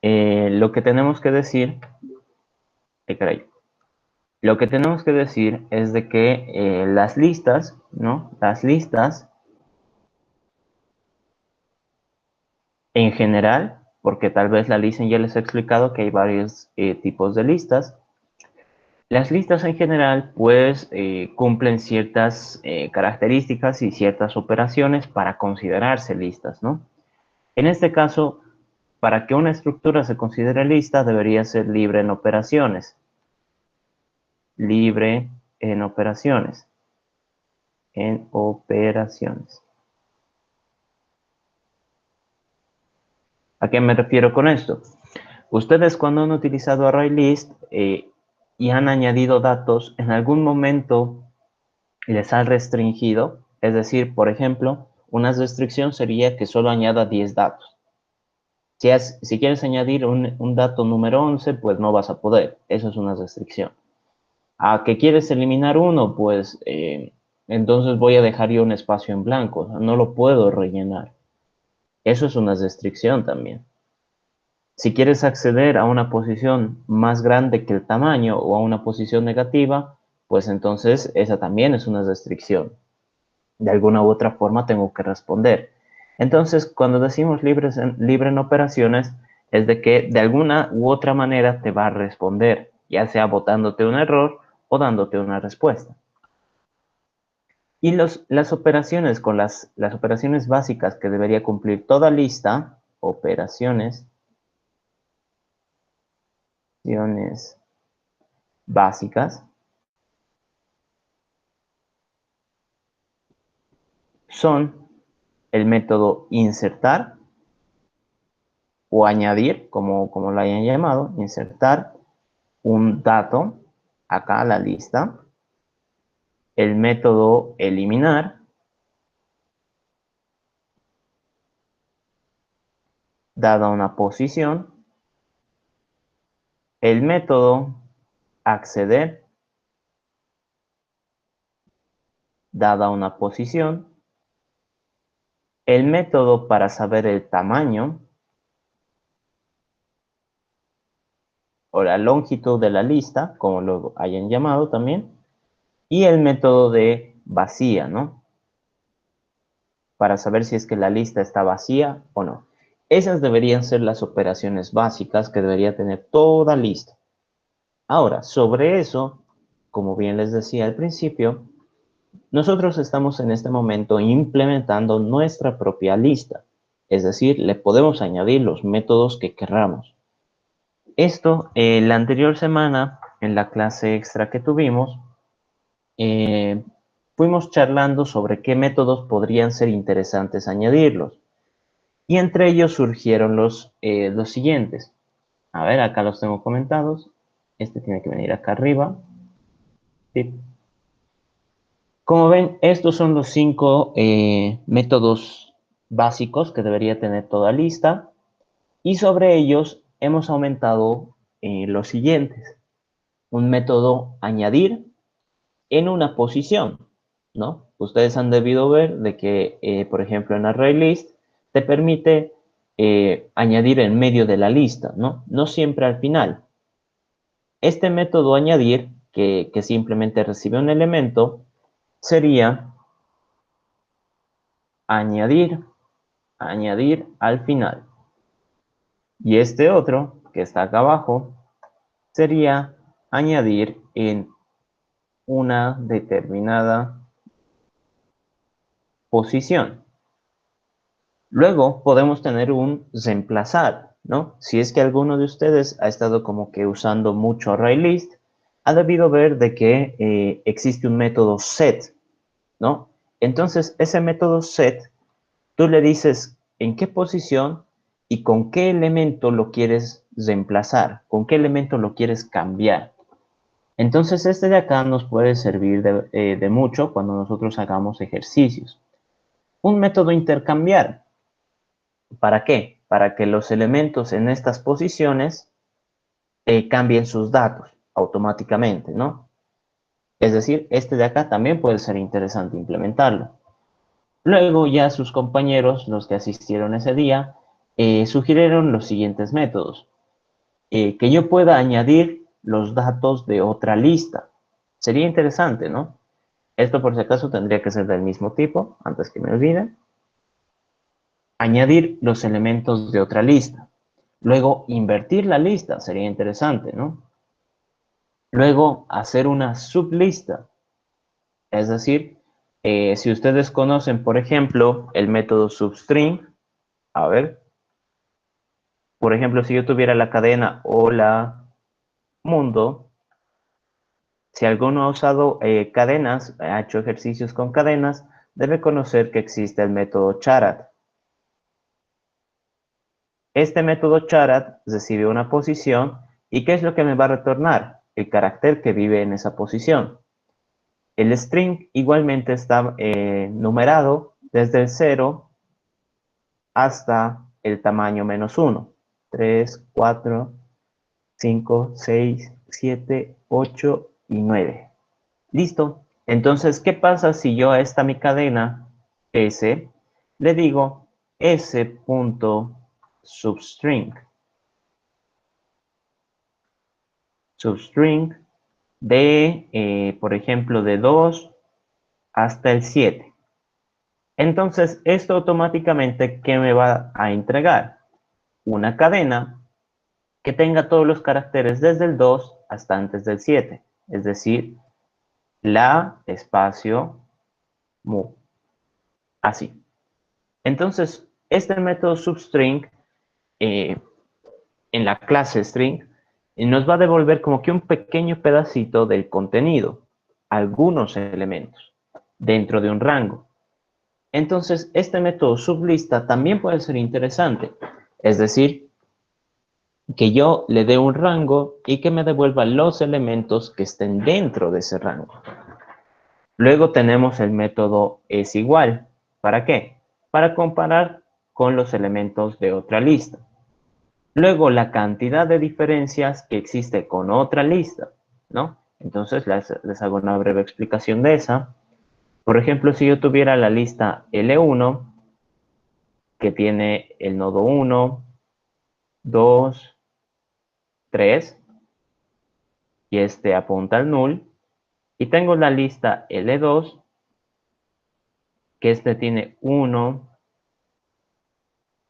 lo que tenemos que decir, caray, lo que tenemos que decir es de que las listas, ¿no? Las listas en general, porque tal vez la lista ya les he explicado que hay varios tipos de listas. Las listas en general, pues, cumplen ciertas características y ciertas operaciones para considerarse listas, ¿no? En este caso, para que una estructura se considere lista, debería ser libre en operaciones. Libre en operaciones. En operaciones. ¿A qué me refiero con esto? Ustedes cuando han utilizado ArrayList y han añadido datos, en algún momento les ha restringido. Es decir, por ejemplo, una restricción sería que solo añada 10 datos. Si quieres añadir un dato número 11, pues no vas a poder. Eso es una restricción. ¿A que quieres eliminar uno? Pues entonces voy a dejar yo un espacio en blanco. O sea, no lo puedo rellenar. Eso es una restricción también. Si quieres acceder a una posición más grande que el tamaño o a una posición negativa, pues entonces esa también es una restricción. De alguna u otra forma tengo que responder. Entonces, cuando decimos libre en operaciones, es de que de alguna u otra manera te va a responder, ya sea botándote un error o dándote una respuesta. Y las operaciones con las operaciones básicas que debería cumplir toda lista, operaciones básicas, son el método insertar o añadir, como lo hayan llamado, insertar un dato acá a la lista, el método eliminar, dada una posición, el método acceder, dada una posición, el método para saber el tamaño o la longitud de la lista, como lo hayan llamado también, y el método de vacía, ¿no? Para saber si es que la lista está vacía o no. Esas deberían ser las operaciones básicas que debería tener toda lista. Ahora, sobre eso, como bien les decía al principio, nosotros estamos en este momento implementando nuestra propia lista. Es decir, le podemos añadir los métodos que querramos. Esto, la anterior semana, en la clase extra que tuvimos, fuimos charlando sobre qué métodos podrían ser interesantes añadirlos. Y entre ellos surgieron los siguientes. A ver, acá los tengo comentados. Este tiene que venir acá arriba. Sí. Como ven, estos son los 5 métodos básicos que debería tener toda lista. Y sobre ellos hemos aumentado los siguientes. Un método añadir en una posición, ¿no? Ustedes han debido ver de que, por ejemplo, en ArrayList te permite añadir en medio de la lista, ¿no? No siempre al final. Este método añadir, que simplemente recibe un elemento, sería añadir al final. Y este otro, que está acá abajo, sería añadir en una determinada posición. Luego podemos tener un reemplazar, ¿no? Si es que alguno de ustedes ha estado como que usando mucho ArrayList, ha debido ver de que existe un método set, ¿no? Entonces, ese método set, tú le dices en qué posición y con qué elemento lo quieres reemplazar, con qué elemento lo quieres cambiar. Entonces, este de acá nos puede servir de mucho cuando nosotros hagamos ejercicios. Un método intercambiar. ¿Para qué? Para que los elementos en estas posiciones cambien sus datos automáticamente, ¿no? Es decir, este de acá también puede ser interesante implementarlo. Luego ya sus compañeros, los que asistieron ese día, sugirieron los siguientes métodos. que yo pueda añadir los datos de otra lista. Sería interesante, ¿no? Esto por si acaso tendría que ser del mismo tipo, antes que me olvide. Añadir los elementos de otra lista. Luego, invertir la lista, sería interesante, ¿no? Luego, hacer una sublista. Es decir, si ustedes conocen, por ejemplo, el método substring, a ver, por ejemplo, si yo tuviera la cadena hola mundo, si alguno ha usado cadenas, ha hecho ejercicios con cadenas, debe conocer que existe el método charat. Este método charat recibe una posición y ¿qué es lo que me va a retornar? El carácter que vive en esa posición. El string igualmente está numerado desde el 0 hasta el tamaño -1. 3, 4, 5, 6, 7, 8 y 9. Listo. Entonces, ¿qué pasa si yo a esta mi cadena S le digo S.substring? Substring de, por ejemplo, de 2 hasta el 7. Entonces, esto automáticamente, ¿qué me va a entregar? Una cadena que tenga todos los caracteres desde el 2 hasta antes del 7. Es decir, la espacio mu. Así. Entonces, este método substring en la clase string nos va a devolver como que un pequeño pedacito del contenido, algunos elementos, dentro de un rango. Entonces, este método sublista también puede ser interesante. Es decir, que yo le dé un rango y que me devuelva los elementos que estén dentro de ese rango. Luego tenemos el método es igual. ¿Para qué? Para comparar con los elementos de otra lista. Luego la cantidad de diferencias que existe con otra lista, ¿no? Entonces les hago una breve explicación de esa. Por ejemplo, si yo tuviera la lista L1, que tiene el nodo 1, 2, 3, y este apunta al null, y tengo la lista L2, que este tiene 1,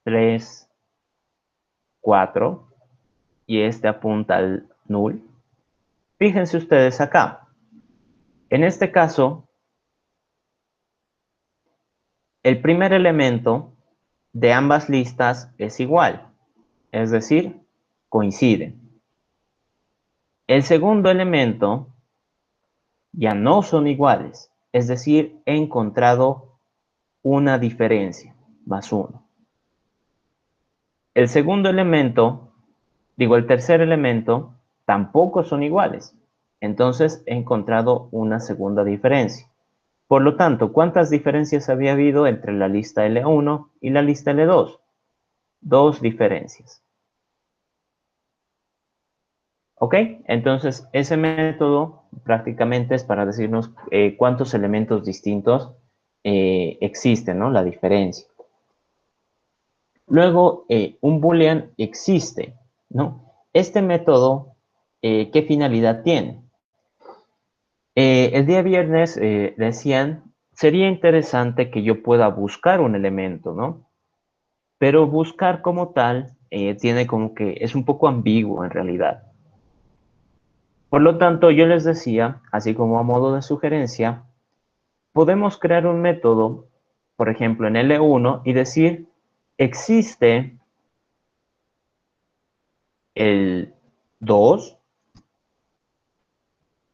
3, 4, y este apunta al null. Fíjense ustedes acá. En este caso, el primer elemento de ambas listas es igual, es decir, coinciden. El segundo elemento ya no son iguales, es decir, he encontrado una diferencia, +1. El segundo elemento, el tercer elemento, tampoco son iguales. Entonces he encontrado una segunda diferencia. Por lo tanto, ¿cuántas diferencias había habido entre la lista L1 y la lista L2? 2 diferencias. ¿Ok? Entonces, ese método prácticamente es para decirnos cuántos elementos distintos existen, ¿no? La diferencia. Luego, un boolean existe, ¿no? Este método, ¿qué finalidad tiene? El día viernes decían, sería interesante que yo pueda buscar un elemento, ¿no? Pero buscar como tal tiene como que es un poco ambiguo en realidad. Por lo tanto, yo les decía, así como a modo de sugerencia, podemos crear un método, por ejemplo, en L1 y decir, existe el 2.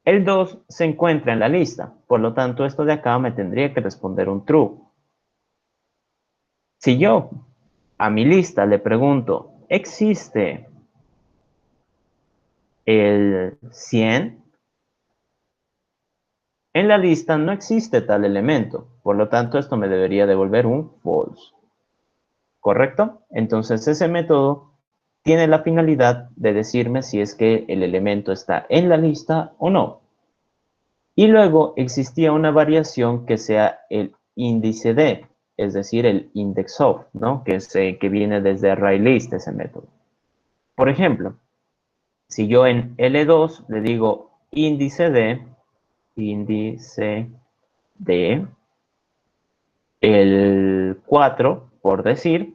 El 2 se encuentra en la lista, por lo tanto, esto de acá me tendría que responder un true. Si yo a mi lista le pregunto, ¿existe el 100? En la lista no existe tal elemento, por lo tanto, esto me debería devolver un false. ¿Correcto? Entonces, ese método tiene la finalidad de decirme si es que el elemento está en la lista o no. Y luego existía una variación que sea el índice de, es decir, el index of, ¿no? Que viene desde ArrayList, ese método. Por ejemplo, Si yo en L2 le digo índice de el 4, por decir,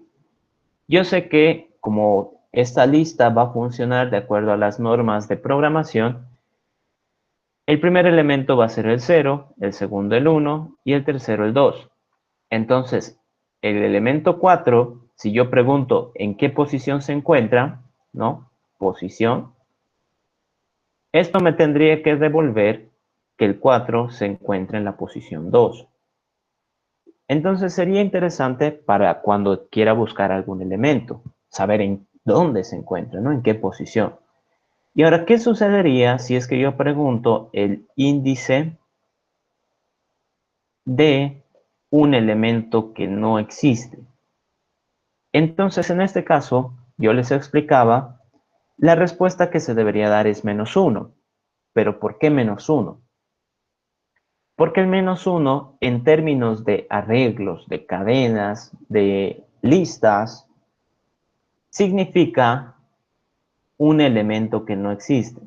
yo sé que como esta lista va a funcionar de acuerdo a las normas de programación, el primer elemento va a ser el 0, el segundo el 1 y el tercero el 2. Entonces, el elemento 4, si yo pregunto en qué posición se encuentra, ¿no? Posición, esto me tendría que devolver que el 4 se encuentra en la posición 2. Entonces sería interesante para cuando quiera buscar algún elemento, saber en dónde se encuentra, ¿no? En qué posición. Y ahora, ¿qué sucedería si es que yo pregunto el índice de un elemento que no existe? Entonces, en este caso, yo les explicaba, la respuesta que se debería dar es -1. ¿Pero por qué -1? Porque el -1, en términos de arreglos, de cadenas, de listas, significa un elemento que no existe.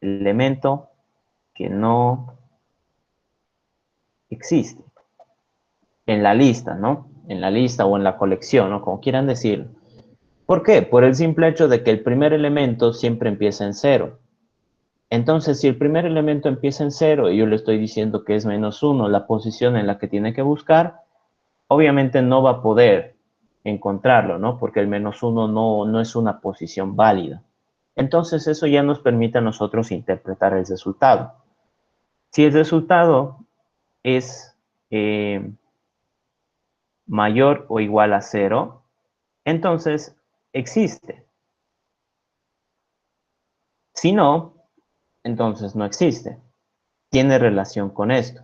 El elemento que no existe. En la lista, ¿no? En la lista o en la colección, ¿no? Como quieran decirlo. ¿Por qué? Por el simple hecho de que el primer elemento siempre empieza en 0. Entonces, si el primer elemento empieza en 0 y yo le estoy diciendo que es -1 la posición en la que tiene que buscar, obviamente no va a poder encontrarlo, ¿no? Porque el -1 no es una posición válida. Entonces, eso ya nos permite a nosotros interpretar el resultado. Si el resultado es mayor o igual a 0, entonces existe. Si no, entonces no existe. Tiene relación con esto.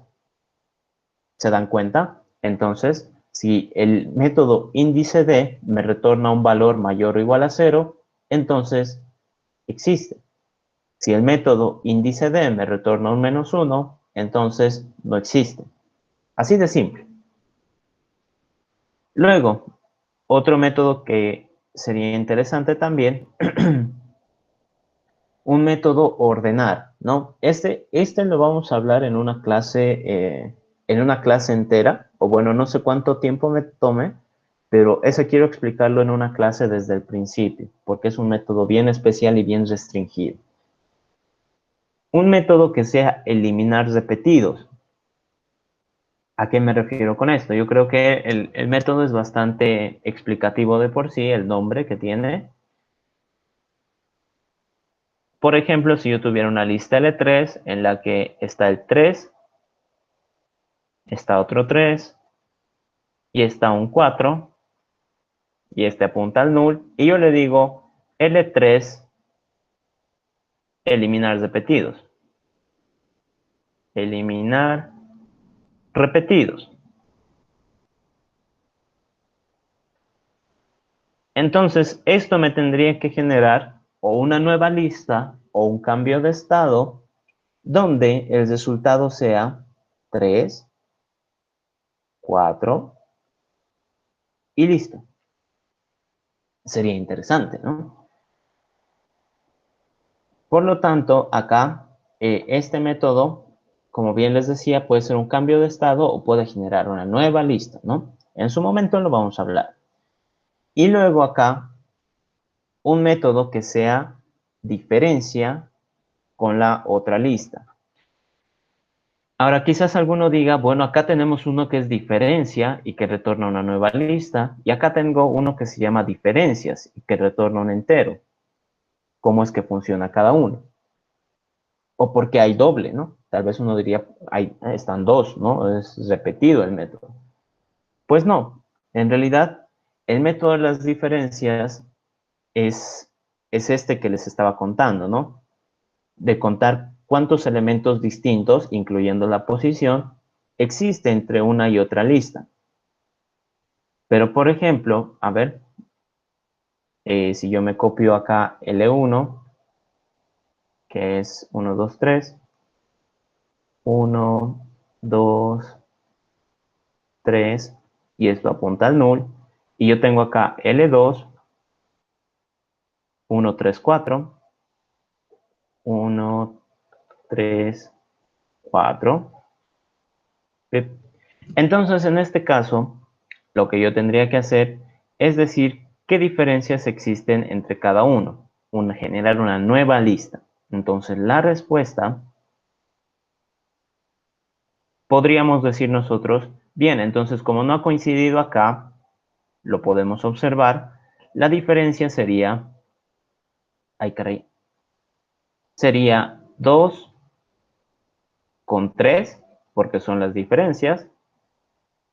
¿Se dan cuenta? Entonces, si el método índice D me retorna un valor mayor o igual a 0, entonces existe. Si el método índice D me retorna un -1, entonces no existe. Así de simple. Luego, otro método que sería interesante también, un método ordenar, ¿no? Este lo vamos a hablar en una clase entera, o bueno, no sé cuánto tiempo me tome, pero ese quiero explicarlo en una clase desde el principio, porque es un método bien especial y bien restringido. Un método que sea eliminar repetidos. ¿A qué me refiero con esto? Yo creo que el método es bastante explicativo de por sí, el nombre que tiene. Por ejemplo, si yo tuviera una lista L3 en la que está el 3, está otro 3, y está un 4, y este apunta al null, y yo le digo L3 eliminar repetidos. Eliminar repetidos. Entonces, esto me tendría que generar o una nueva lista o un cambio de estado donde el resultado sea 3, 4 y listo. Sería interesante, ¿no? Por lo tanto, acá, este método, como bien les decía, puede ser un cambio de estado o puede generar una nueva lista, ¿no? En su momento lo vamos a hablar. Y luego acá, un método que sea diferencia con la otra lista. Ahora, quizás alguno diga, bueno, acá tenemos uno que es diferencia y que retorna una nueva lista, y acá tengo uno que se llama diferencias y que retorna un entero. ¿Cómo es que funciona cada uno? O porque hay doble, ¿no? Tal vez uno diría, están dos, ¿no? Es repetido el método. Pues no, en realidad el método de las diferencias es este que les estaba contando, ¿no? De contar cuántos elementos distintos, incluyendo la posición, existe entre una y otra lista. Pero, por ejemplo, a ver, si yo me copio acá L1, que es 1, 2, 3, 1, 2, 3, y esto apunta al null, y yo tengo acá L2, 1, 3, 4, 1, 3, 4. Entonces, en este caso, lo que yo tendría que hacer es decir qué diferencias existen entre cada uno, generar una nueva lista. Entonces, la respuesta, podríamos decir nosotros, bien, entonces como no ha coincidido acá, lo podemos observar, la diferencia sería, ay caray, sería 2 con 3, porque son las diferencias,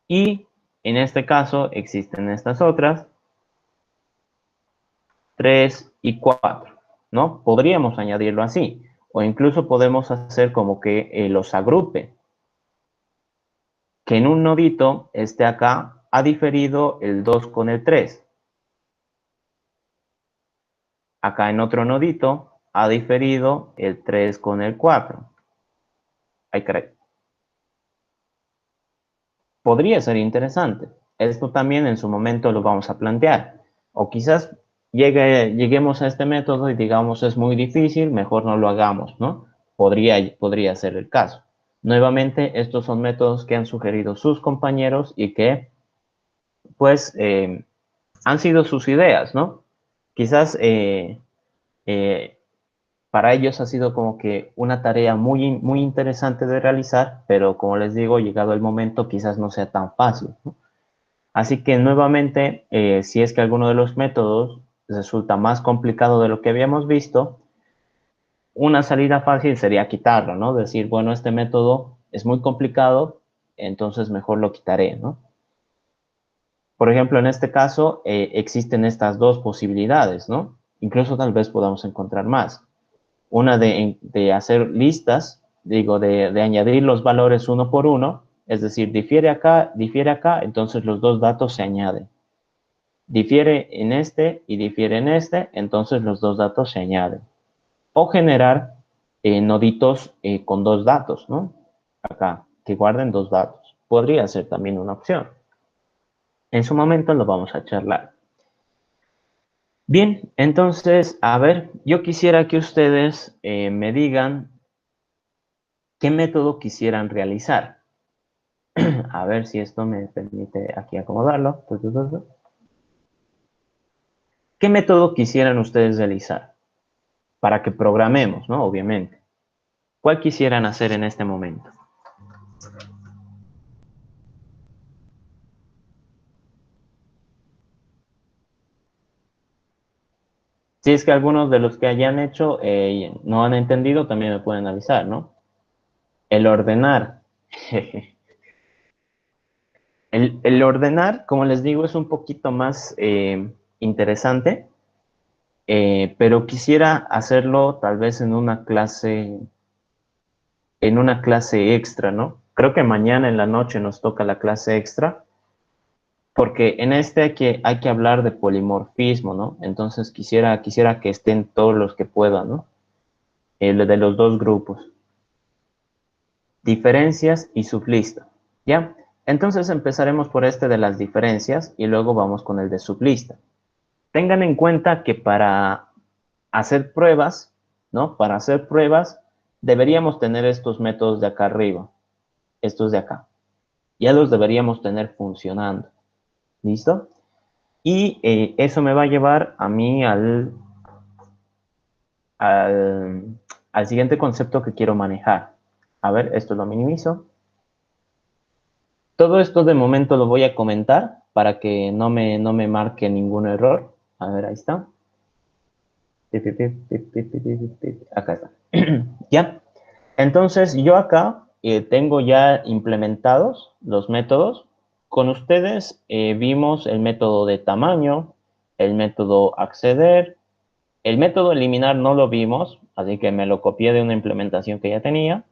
y en este caso existen estas otras, 3 y 4, ¿no? Podríamos añadirlo así, o incluso podemos hacer como que los agrupe, que en un nodito esté acá, ha diferido el 2 con el 3. Acá en otro nodito ha diferido el 3 con el 4. Ay, caray. Podría ser interesante. Esto también en su momento lo vamos a plantear. O quizás lleguemos a este método y digamos es muy difícil, mejor no lo hagamos, ¿no? Podría ser el caso. Nuevamente, estos son métodos que han sugerido sus compañeros y que, pues, han sido sus ideas, ¿no? Quizás eh, para ellos ha sido como que una tarea muy interesante de realizar, pero como les digo, llegado el momento, quizás no sea tan fácil, ¿no? Así que nuevamente, si es que alguno de los métodos resulta más complicado de lo que habíamos visto, una salida fácil sería quitarlo, ¿no? Decir, bueno, este método es muy complicado, entonces mejor lo quitaré, ¿no? Por ejemplo, en este caso existen estas dos posibilidades, ¿no? Incluso tal vez podamos encontrar más. Una de hacer listas, digo, de añadir los valores uno por uno, es decir, difiere acá, entonces los dos datos se añaden. Difiere en este y difiere en este, entonces los dos datos se añaden. O generar noditos con dos datos, ¿no? Acá, que guarden dos datos. Podría ser también una opción. En su momento lo vamos a charlar. Bien, entonces, a ver, yo quisiera que ustedes me digan qué método quisieran realizar. A ver si esto me permite aquí acomodarlo. ¿Qué método quisieran ustedes realizar? Para que programemos, ¿no? Obviamente. ¿Cuál quisieran hacer en este momento? Si es que algunos de los que hayan hecho no han entendido, también me pueden avisar, ¿no? El ordenar. El ordenar, como les digo, es un poquito más interesante, pero quisiera hacerlo tal vez en una clase extra, ¿no? Creo que mañana en la noche nos toca la clase extra, porque en este hay que hablar de polimorfismo, ¿no? Entonces quisiera que estén todos los que puedan, ¿no? De los dos grupos. Diferencias y sublista, ¿ya? Entonces empezaremos por este de las diferencias y luego vamos con el de sublista. Tengan en cuenta que para hacer pruebas, ¿no? Para hacer pruebas deberíamos tener estos métodos de acá arriba, estos de acá. Ya los deberíamos tener funcionando, ¿listo? Y eso me va a llevar a mí al, al siguiente concepto que quiero manejar. A ver, esto lo minimizo. Todo esto de momento lo voy a comentar para que no me marque ningún error. A ver, ahí está. Acá está. ¿Ya? Entonces, yo acá tengo ya implementados los métodos. Con ustedes vimos el método de tamaño, el método acceder, el método eliminar no lo vimos, así que me lo copié de una implementación que ya tenía.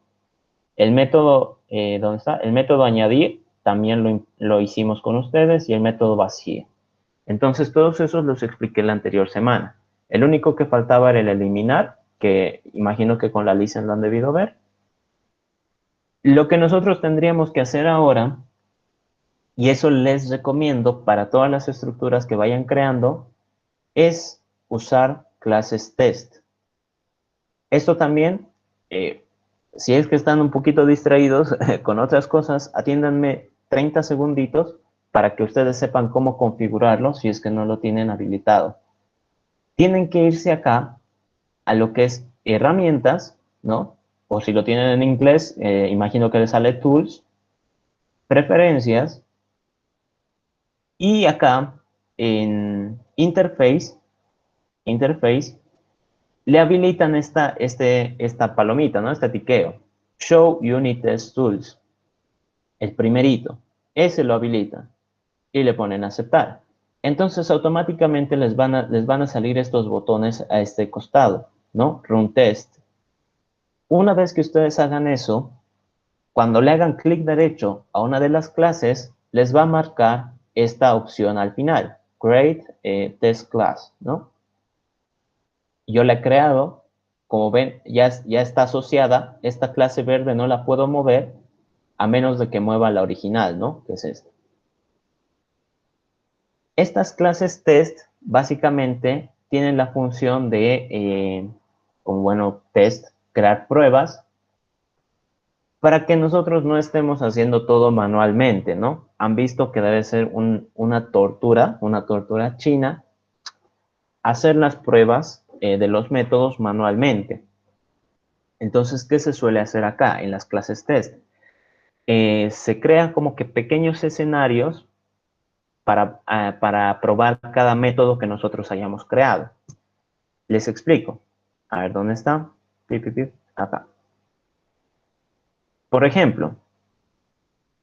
El método, ¿dónde está? El método añadir también lo hicimos con ustedes y el método vacío. Entonces, todos esos los expliqué la anterior semana. El único que faltaba era el eliminar, que imagino que con la lista lo han debido ver. Lo que nosotros tendríamos que hacer ahora, y eso les recomiendo para todas las estructuras que vayan creando, es usar clases test. Esto también, si es que están un poquito distraídos con otras cosas, atiéndanme 30 segunditos para que ustedes sepan cómo configurarlo si es que no lo tienen habilitado. Tienen que irse acá a lo que es herramientas, ¿no? O si lo tienen en inglés, imagino que les sale Tools, Preferencias, y acá en Interface, le habilitan esta palomita, ¿no? Este tiqueo. Show Unit Test Tools, el primerito. Ese lo habilitan y le ponen aceptar. Entonces automáticamente les van a salir estos botones a este costado, ¿no? Run Test. Una vez que ustedes hagan eso, cuando le hagan clic derecho a una de las clases, les va a marcar esta opción al final, Create Test Class, ¿no? Yo la he creado, como ven, ya está asociada, esta clase verde no la puedo mover a menos de que mueva la original, ¿no? Que es esta. Estas clases test básicamente tienen la función de, como bueno, test, crear pruebas para que nosotros no estemos haciendo todo manualmente, ¿no? Han visto que debe ser una tortura china, hacer las pruebas de los métodos manualmente. Entonces, ¿qué se suele hacer acá en las clases test? Se crean como que pequeños escenarios para probar cada método que nosotros hayamos creado. Les explico. A ver, ¿dónde está? Acá. Por ejemplo,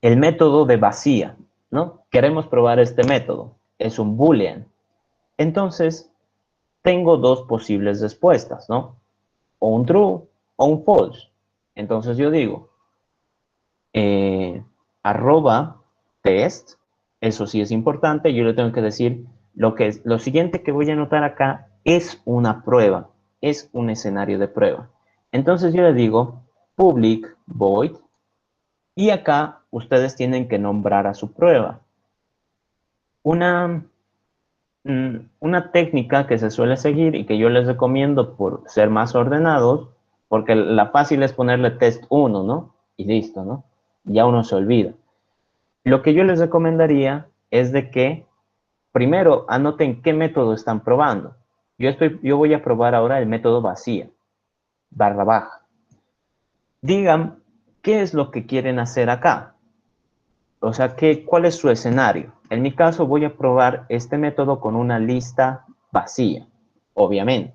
el método de vacía, ¿no? Queremos probar este método. Es un boolean. Entonces, tengo dos posibles respuestas, ¿no? O un true o un false. Entonces yo digo, arroba test, eso sí es importante, yo le tengo que decir lo siguiente que voy a anotar acá es una prueba, es un escenario de prueba. Entonces yo le digo public void y acá ustedes tienen que nombrar a su prueba. Una técnica que se suele seguir y que yo les recomiendo por ser más ordenados, porque la fácil es ponerle test 1, ¿no? Y listo, ¿no? Ya uno se olvida. Lo que yo les recomendaría es de que primero anoten qué método están probando. Yo voy a probar ahora el método vacía, barra baja. Digan qué es lo que quieren hacer acá. O sea, ¿cuál es su escenario? En mi caso voy a probar este método con una lista vacía, obviamente.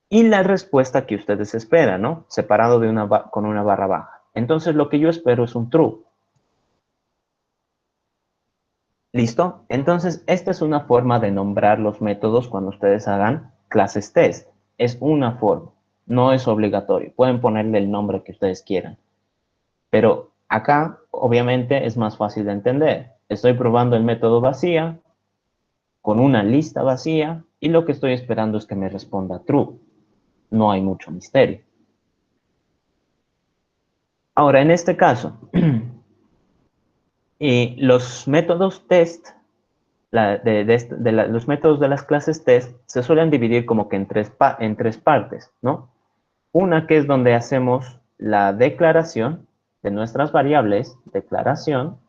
Y la respuesta que ustedes esperan, ¿no? Separado con una barra baja. Entonces lo que yo espero es un true. ¿Listo? Entonces, esta es una forma de nombrar los métodos cuando ustedes hagan clases test. Es una forma, no es obligatorio. Pueden ponerle el nombre que ustedes quieran. Pero acá, obviamente, es más fácil de entender. Estoy probando el método vacía con una lista vacía y lo que estoy esperando es que me responda true. No hay mucho misterio. Ahora, en este caso, los métodos test los métodos de las clases test se suelen dividir como que en tres partes, ¿no? Una que es donde hacemos la declaración de nuestras variables, declaración.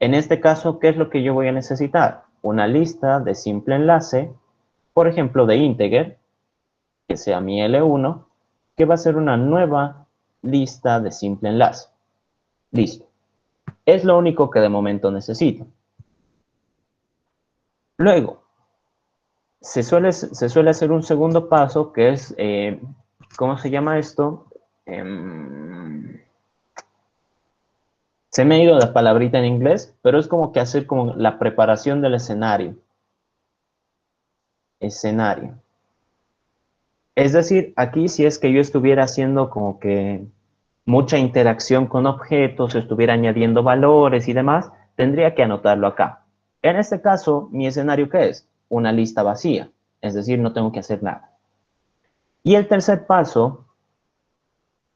En este caso, ¿qué es lo que yo voy a necesitar? Una lista de simple enlace, por ejemplo, de integer, que sea mi L1, que va a ser una nueva lista de simple enlace. Listo. Es lo único que de momento necesito. Luego, se suele hacer un segundo paso que es, ¿cómo se llama esto? Se me ha ido la palabrita en inglés, pero es como que hacer como la preparación del escenario. Escenario. Es decir, aquí si es que yo estuviera haciendo como que mucha interacción con objetos, estuviera añadiendo valores y demás, tendría que anotarlo acá. En este caso, mi escenario, ¿qué es? Una lista vacía, es decir, no tengo que hacer nada. Y el tercer paso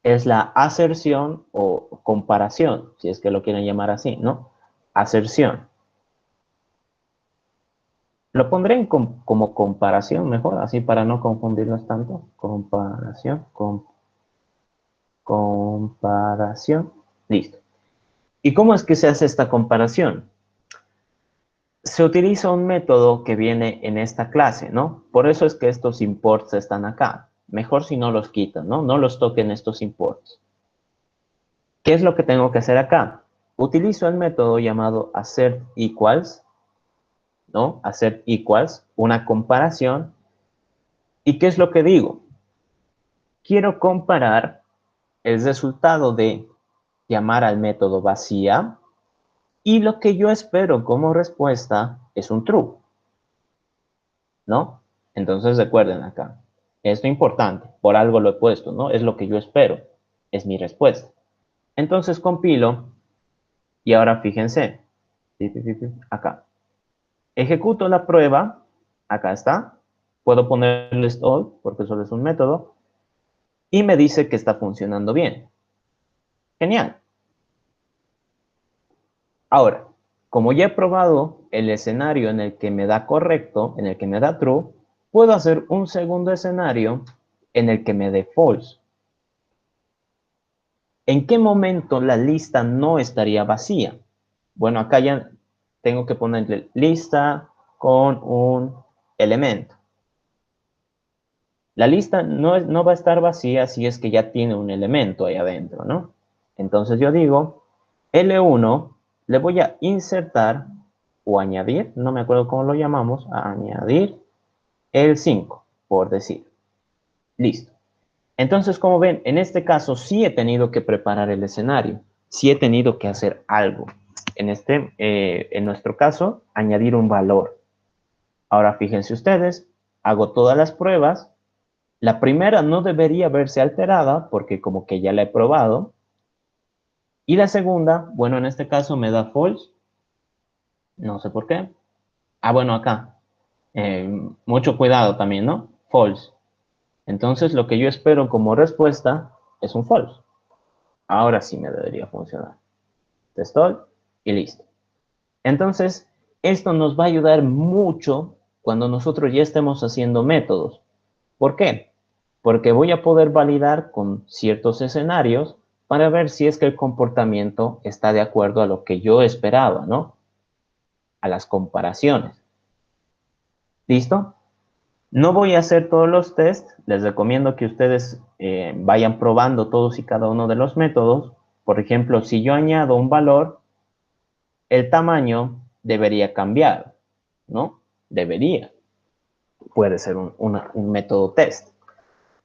es la aserción o comparación, si es que lo quieren llamar así, ¿no? Aserción. Lo pondré como comparación mejor, así para no confundirlos tanto. Comparación, comparación. Listo. ¿Y cómo es que se hace esta comparación? Se utiliza un método que viene en esta clase, ¿no? Por eso es que estos imports están acá. Mejor si no los quitan, ¿no? No los toquen estos imports. ¿Qué es lo que tengo que hacer acá? Utilizo el método llamado assert equals, ¿no? Assert equals, una comparación. ¿Y qué es lo que digo? Quiero comparar el resultado de llamar al método vacía y lo que yo espero como respuesta es un true, ¿no? Entonces recuerden acá, esto es importante, por algo lo he puesto, ¿no? Es lo que yo espero, es mi respuesta. Entonces compilo y ahora fíjense, acá. Ejecuto la prueba, acá está, puedo ponerle all porque solo es un método y me dice que está funcionando bien. Genial. Ahora, como ya he probado el escenario en el que me da correcto, en el que me da true, puedo hacer un segundo escenario en el que me dé false. ¿En qué momento la lista no estaría vacía? Bueno, acá ya tengo que ponerle lista con un elemento. La lista no va a estar vacía si es que ya tiene un elemento ahí adentro, ¿no? Entonces yo digo, L1 le voy a insertar o añadir, no me acuerdo cómo lo llamamos, a añadir el 5, por decir. Listo. Entonces, como ven, en este caso sí he tenido que preparar el escenario, sí he tenido que hacer algo. En nuestro caso, añadir un valor. Ahora fíjense ustedes, hago todas las pruebas. La primera no debería verse alterada porque como que ya la he probado. Y la segunda, bueno, en este caso me da false. No sé por qué. Ah, bueno, acá. Mucho cuidado también, ¿no? False. Entonces, lo que yo espero como respuesta es un false. Ahora sí me debería funcionar. Test all y listo. Entonces, esto nos va a ayudar mucho cuando nosotros ya estemos haciendo métodos. ¿Por qué? Porque voy a poder validar con ciertos escenarios para ver si es que el comportamiento está de acuerdo a lo que yo esperaba, ¿no? A las comparaciones. ¿Listo? No voy a hacer todos los tests. Les recomiendo que ustedes vayan probando todos y cada uno de los métodos. Por ejemplo, si yo añado un valor, el tamaño debería cambiar, ¿no? Debería. Puede ser un método test.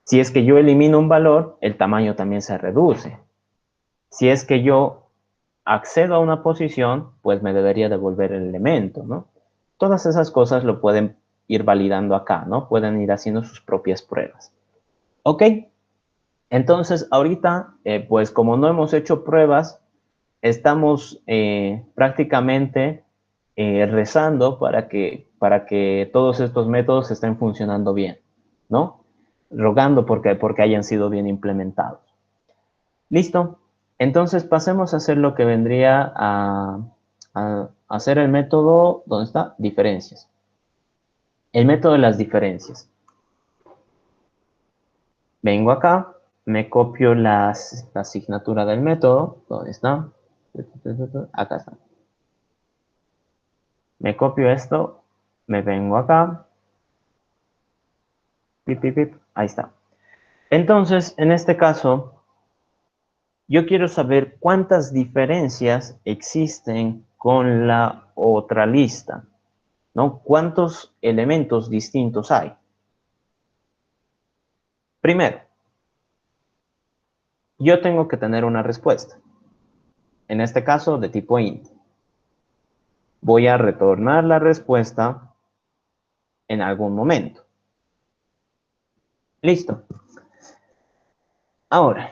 Si es que yo elimino un valor, el tamaño también se reduce. Si es que yo accedo a una posición, pues me debería devolver el elemento, ¿no? Todas esas cosas lo pueden ir validando acá, ¿no? Pueden ir haciendo sus propias pruebas. ¿Ok? Entonces, ahorita, pues como no hemos hecho pruebas, estamos prácticamente rezando para que todos estos métodos estén funcionando bien, ¿no? Rogando porque hayan sido bien implementados. Listo. Entonces pasemos a hacer lo que vendría a hacer el método, ¿dónde está? Diferencias. El método de las diferencias. Vengo acá, me copio la asignatura del método, ¿dónde está? Acá está. Me copio esto, me vengo acá, pip, pip, pip, ahí está. Entonces, en este caso, yo quiero saber cuántas diferencias existen con la otra lista, ¿no? ¿Cuántos elementos distintos hay? Primero, yo tengo que tener una respuesta. En este caso, de tipo int. Voy a retornar la respuesta en algún momento. Listo. Ahora,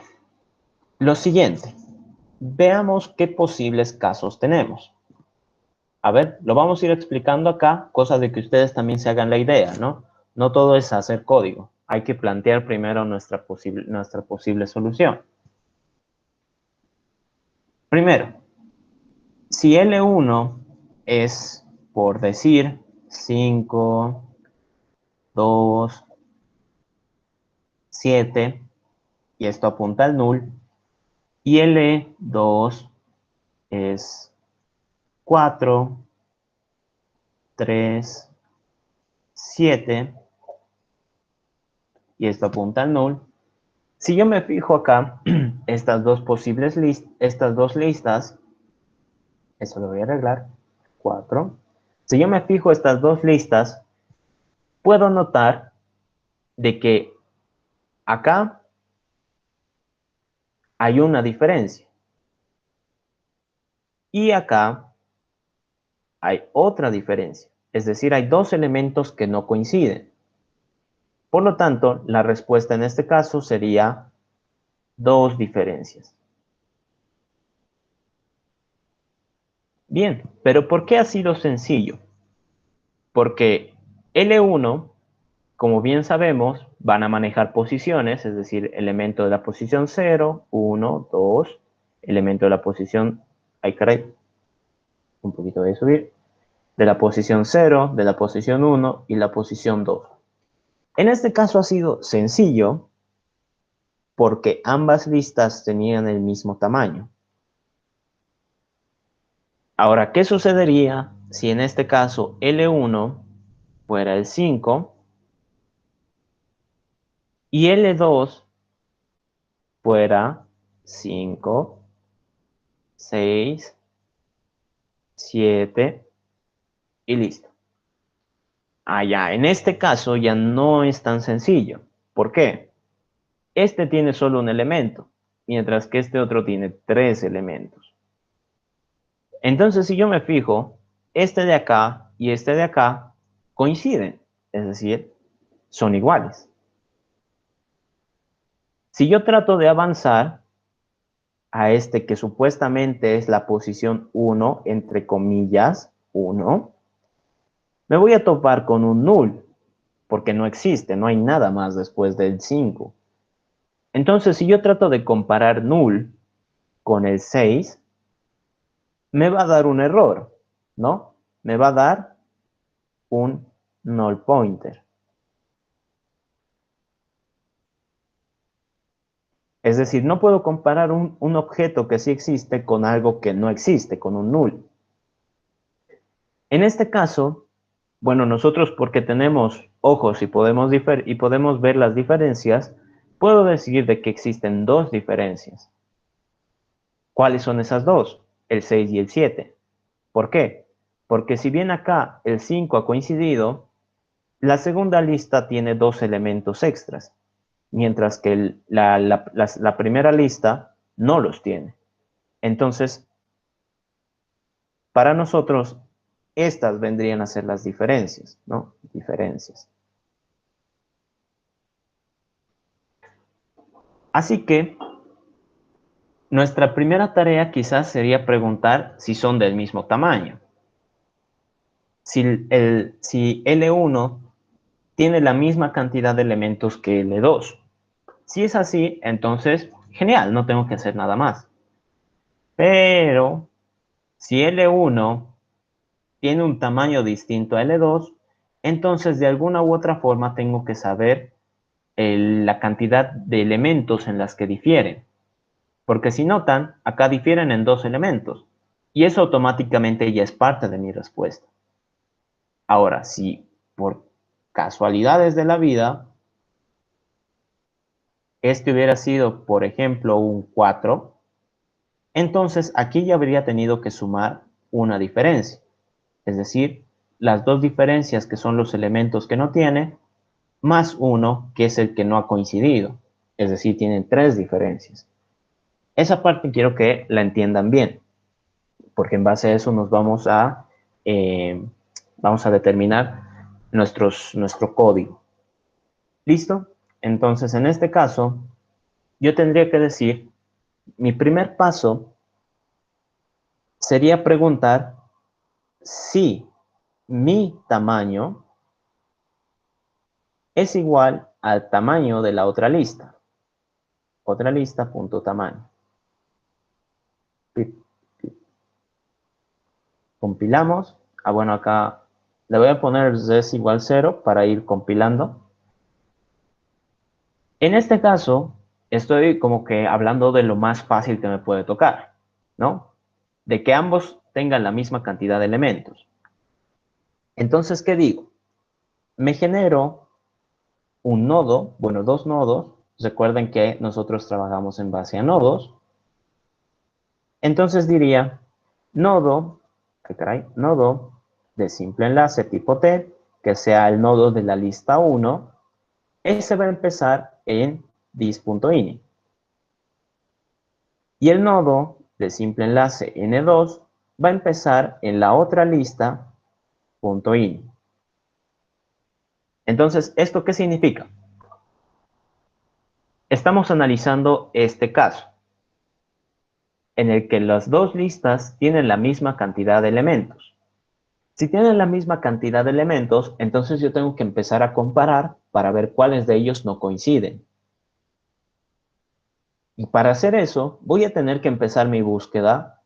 lo siguiente. Veamos qué posibles casos tenemos. A ver, lo vamos a ir explicando acá, cosa de que ustedes también se hagan la idea, ¿no? No todo es hacer código. Hay que plantear primero nuestra posible solución. Primero, si L1 es, por decir, 5, 2, 7, y esto apunta al null, y L2 es 4, 3, 7, y esto apunta al null. Si yo me fijo acá, estas dos posibles listas, estas dos listas, eso lo voy a arreglar, 4. Si yo me fijo estas dos listas, puedo notar de que acá hay una diferencia y acá hay otra diferencia. Es decir, hay dos elementos que no coinciden. Por lo tanto, la respuesta en este caso sería dos diferencias. Bien, pero ¿por qué ha sido sencillo? Porque L1, como bien sabemos, van a manejar posiciones, es decir, elemento de la posición 0, 1, 2, elemento de la posición, ay caray, un poquito de subir, de la posición 0, de la posición 1 y la posición 2. En este caso ha sido sencillo porque ambas listas tenían el mismo tamaño. Ahora, ¿qué sucedería si en este caso L1 fuera el 5 y L2 fuera 5, 6, 7 y listo? Ya, en este caso ya no es tan sencillo. ¿Por qué? Este tiene solo un elemento, mientras que este otro tiene tres elementos. Entonces, si yo me fijo, este de acá y este de acá coinciden, es decir, son iguales. Si yo trato de avanzar a este que supuestamente es la posición 1, entre comillas, 1, me voy a topar con un null, porque no existe, no hay nada más después del 5. Entonces, si yo trato de comparar null con el 6, me va a dar un error, ¿no? Me va a dar un null pointer. Es decir, no puedo comparar un objeto que sí existe con algo que no existe, con un null. En este caso, bueno, nosotros porque tenemos ojos y podemos ver las diferencias, puedo decir de que existen dos diferencias. ¿Cuáles son esas dos? El 6 y el 7. ¿Por qué? Porque si bien acá el 5 ha coincidido, la segunda lista tiene dos elementos extras, mientras que la primera lista no los tiene. Entonces, para nosotros, estas vendrían a ser las diferencias, ¿no? Diferencias. Así que, nuestra primera tarea quizás sería preguntar si son del mismo tamaño. Si L1 tiene la misma cantidad de elementos que L2. Si es así, entonces, genial, no tengo que hacer nada más. Pero, si L1 tiene un tamaño distinto a L2, entonces de alguna u otra forma tengo que saber la cantidad de elementos en las que difieren. Porque si notan, acá difieren en dos elementos. Y eso automáticamente ya es parte de mi respuesta. Ahora, si por casualidades de la vida, este hubiera sido, por ejemplo, un 4, entonces aquí ya habría tenido que sumar una diferencia. Es decir, las dos diferencias que son los elementos que no tiene, más uno que es el que no ha coincidido. Es decir, tienen tres diferencias. Esa parte quiero que la entiendan bien, porque en base a eso nos vamos a determinar nuestro código. ¿Listo? Entonces, en este caso, yo tendría que decir, mi primer paso sería preguntar si mi tamaño es igual al tamaño de la otra lista. Otra lista, punto tamaño. Compilamos. Bueno, acá Le voy a poner es igual 0 para ir compilando. En este caso, estoy como que hablando de lo más fácil que me puede tocar, ¿no? De que ambos tengan la misma cantidad de elementos. Entonces, ¿qué digo? Me genero un nodo, bueno, dos nodos. Recuerden que nosotros trabajamos en base a nodos. Entonces diría, nodo, nodo de simple enlace tipo T, que sea el nodo de la lista 1, ese va a empezar en dis.ini. Y el nodo de simple enlace N2 va a empezar en la otra lista .ini. Entonces, ¿esto qué significa? Estamos analizando este caso, en el que las dos listas tienen la misma cantidad de elementos. Si tienen la misma cantidad de elementos, entonces yo tengo que empezar a comparar para ver cuáles de ellos no coinciden. Y para hacer eso, voy a tener que empezar mi búsqueda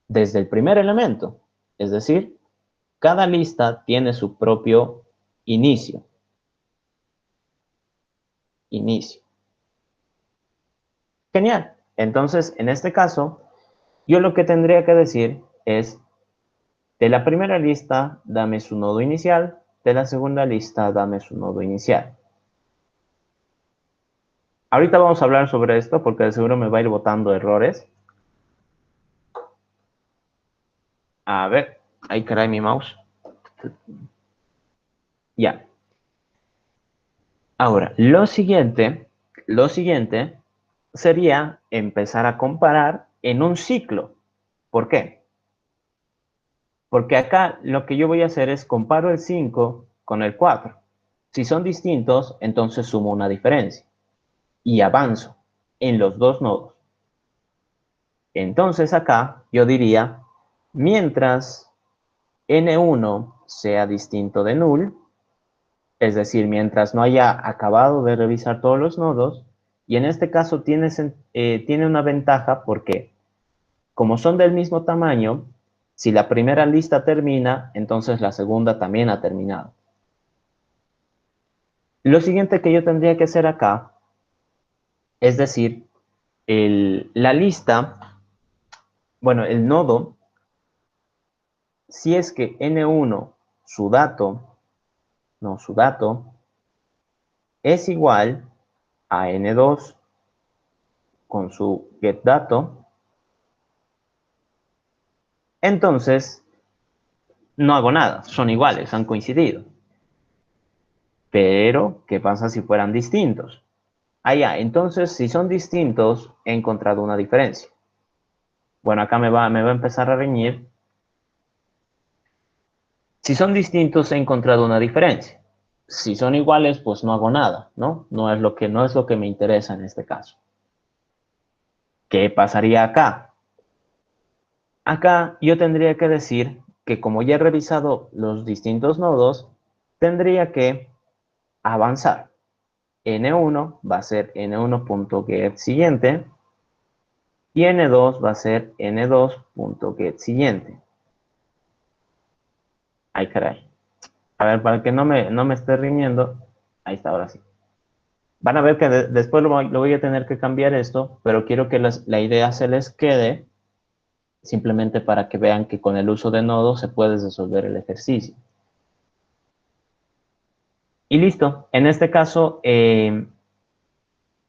desde el primer elemento. Es decir, cada lista tiene su propio inicio. Inicio. Genial. Entonces, en este caso, yo lo que tendría que decir es, de la primera lista, dame su nodo inicial, de la segunda lista, dame su nodo inicial. Ahorita vamos a hablar sobre esto porque de seguro me va a ir botando errores. A ver, ahí caray mi mouse. Ya. Ahora, lo siguiente sería empezar a comparar en un ciclo. ¿Por qué? Porque acá lo que yo voy a hacer es comparo el 5 con el 4. Si son distintos, entonces sumo una diferencia y avanzo en los dos nodos. Entonces acá yo diría, mientras n1 sea distinto de null, es decir, mientras no haya acabado de revisar todos los nodos, y en este caso tiene una ventaja porque como son del mismo tamaño, si la primera lista termina, entonces la segunda también ha terminado. Lo siguiente que yo tendría que hacer acá, es decir, la lista, bueno, el nodo, si es que n1, su dato, es igual a n2 con su getDato, entonces no hago nada, son iguales, han coincidido. Pero, ¿qué pasa si fueran distintos? Entonces, si son distintos, he encontrado una diferencia. Bueno, acá me va a empezar a reñir. Si son distintos, he encontrado una diferencia. Si son iguales, pues no hago nada, ¿no? No es lo que me interesa en este caso. ¿Qué pasaría acá? Acá yo tendría que decir que como ya he revisado los distintos nodos, tendría que avanzar. N1 va a ser N1.getSiguiente y N2 va a ser N2.getSiguiente. Ay, caray. A ver, para que no me esté riñendo. Ahí está, ahora sí. Van a ver que después lo voy a tener que cambiar esto, pero quiero que la idea se les quede simplemente para que vean que con el uso de nodos se puede resolver el ejercicio. Y listo. En este caso,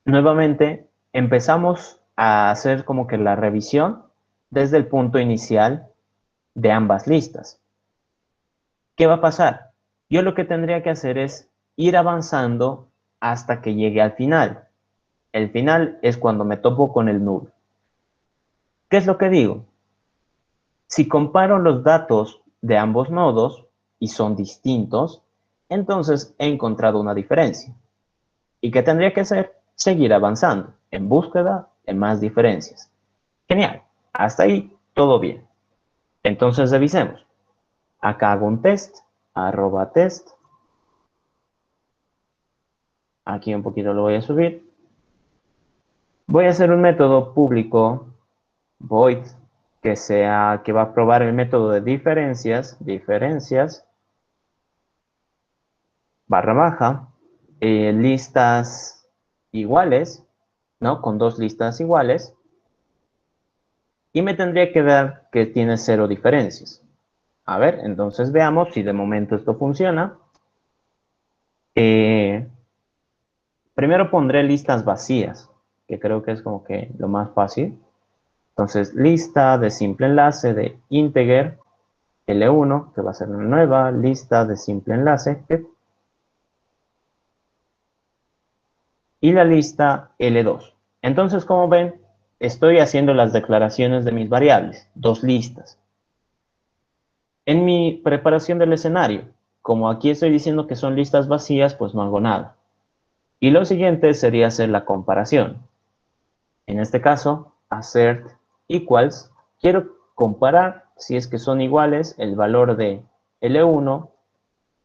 nuevamente empezamos a hacer como que la revisión desde el punto inicial de ambas listas. ¿Qué va a pasar? Yo lo que tendría que hacer es ir avanzando hasta que llegue al final. El final es cuando me topo con el null. ¿Qué es lo que digo? Si comparo los datos de ambos nodos y son distintos, entonces he encontrado una diferencia. ¿Y qué tendría que hacer? Seguir avanzando en búsqueda de más diferencias. Genial. Hasta ahí todo bien. Entonces revisemos. Acá hago un test, @test. Aquí un poquito lo voy a subir. Voy a hacer un método público void que va a probar el método de diferencias, barra baja, listas iguales, ¿no? Con dos listas iguales. Y me tendría que dar que tiene 0 diferencias. A ver, entonces veamos si de momento esto funciona. Primero pondré listas vacías, que creo que es como que lo más fácil. Entonces, lista de simple enlace de integer L1, que va a ser una nueva lista de simple enlace. Y la lista L2. Entonces, como ven, estoy haciendo las declaraciones de mis variables, dos listas. En mi preparación del escenario, como aquí estoy diciendo que son listas vacías, pues no hago nada. Y lo siguiente sería hacer la comparación. En este caso, assert equals, quiero comparar si es que son iguales el valor de L1,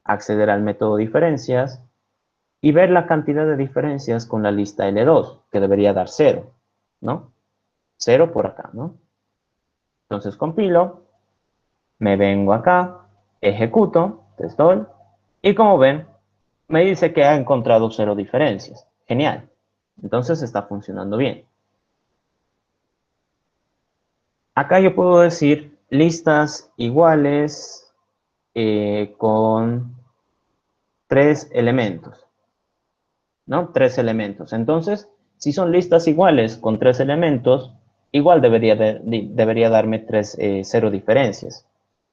acceder al método diferencias y ver la cantidad de diferencias con la lista L2, que debería dar 0, ¿no? 0 por acá, ¿no? Entonces compilo, me vengo acá, ejecuto, testall, y como ven, me dice que ha encontrado 0 diferencias. Genial. Entonces está funcionando bien. Acá yo puedo decir listas iguales con 3 elementos, ¿no? 3 elementos. Entonces, si son listas iguales con 3 elementos, igual debería darme 0 diferencias.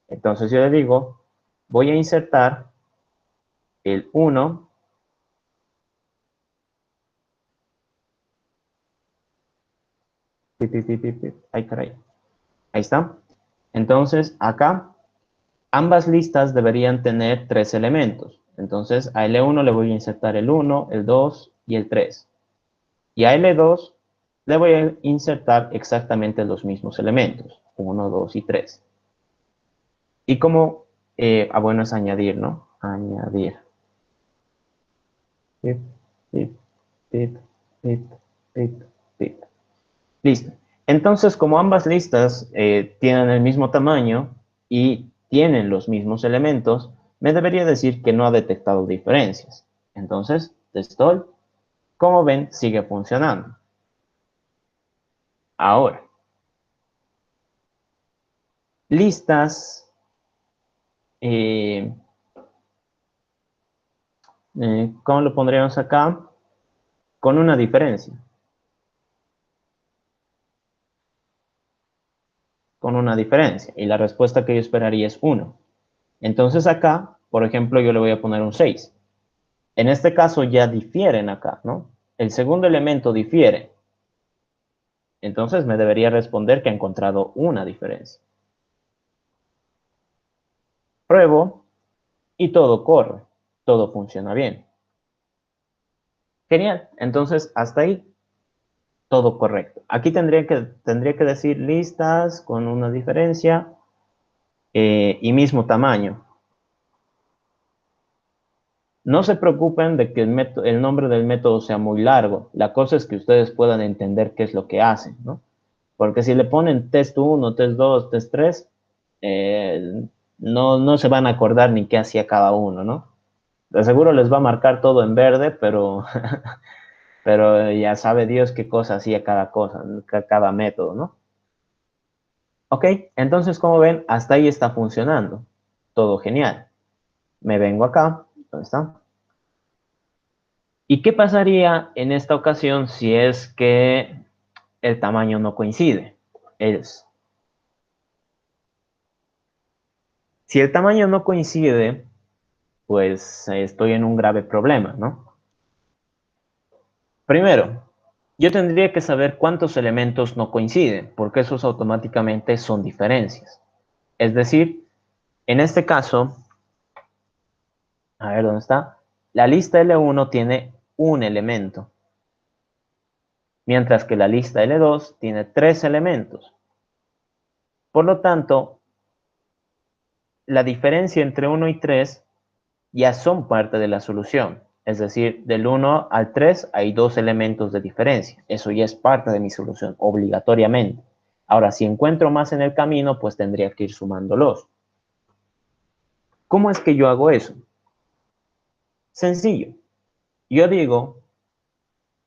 Entonces yo le digo, voy a insertar el 1, ay caray, ahí está. Entonces acá ambas listas deberían tener 3 elementos. Entonces a L1 le voy a insertar el 1, el 2 y el 3. Y a L2 le voy a insertar exactamente los mismos elementos, 1, 2 y 3. Y como, bueno, es añadir, ¿no? Añadir. Pip, pip, pip, pip, pip, pip. Listo. Entonces, como ambas listas tienen el mismo tamaño y tienen los mismos elementos, me debería decir que no ha detectado diferencias. Entonces, testall, como ven, sigue funcionando. Ahora, listas, eh, ¿cómo lo pondríamos acá? Con una diferencia. Con una diferencia. Y la respuesta que yo esperaría es 1. Entonces acá, por ejemplo, yo le voy a poner un 6. En este caso ya difieren acá, ¿no? El segundo elemento difiere. Entonces me debería responder que ha encontrado una diferencia. Pruebo y todo corre, todo funciona bien. Genial, entonces hasta ahí todo correcto. Aquí tendría que decir listas con una diferencia y mismo tamaño. No se preocupen de que el nombre del método sea muy largo. La cosa es que ustedes puedan entender qué es lo que hacen, ¿no? Porque si le ponen test 1, test 2, test 3, no se van a acordar ni qué hacía cada uno, ¿no? De seguro les va a marcar todo en verde, pero, pero ya sabe Dios qué cosa hacía cada cosa, cada método, ¿no? Ok, entonces como ven, hasta ahí está funcionando. Todo genial. Me vengo acá, ¿dónde está? ¿Y qué pasaría en esta ocasión si es que el tamaño no coincide? Si el tamaño no coincide, pues estoy en un grave problema, ¿no? Primero, yo tendría que saber cuántos elementos no coinciden, porque esos automáticamente son diferencias. Es decir, en este caso, a ver dónde está, la lista L1 tiene un elemento, mientras que la lista L2 tiene 3 elementos. Por lo tanto, la diferencia entre 1 y 3 ya son parte de la solución. Es decir, del 1 al 3 hay 2 elementos de diferencia. Eso ya es parte de mi solución, obligatoriamente. Ahora, si encuentro más en el camino, pues tendría que ir sumándolos. ¿Cómo es que yo hago eso? Sencillo. Yo digo,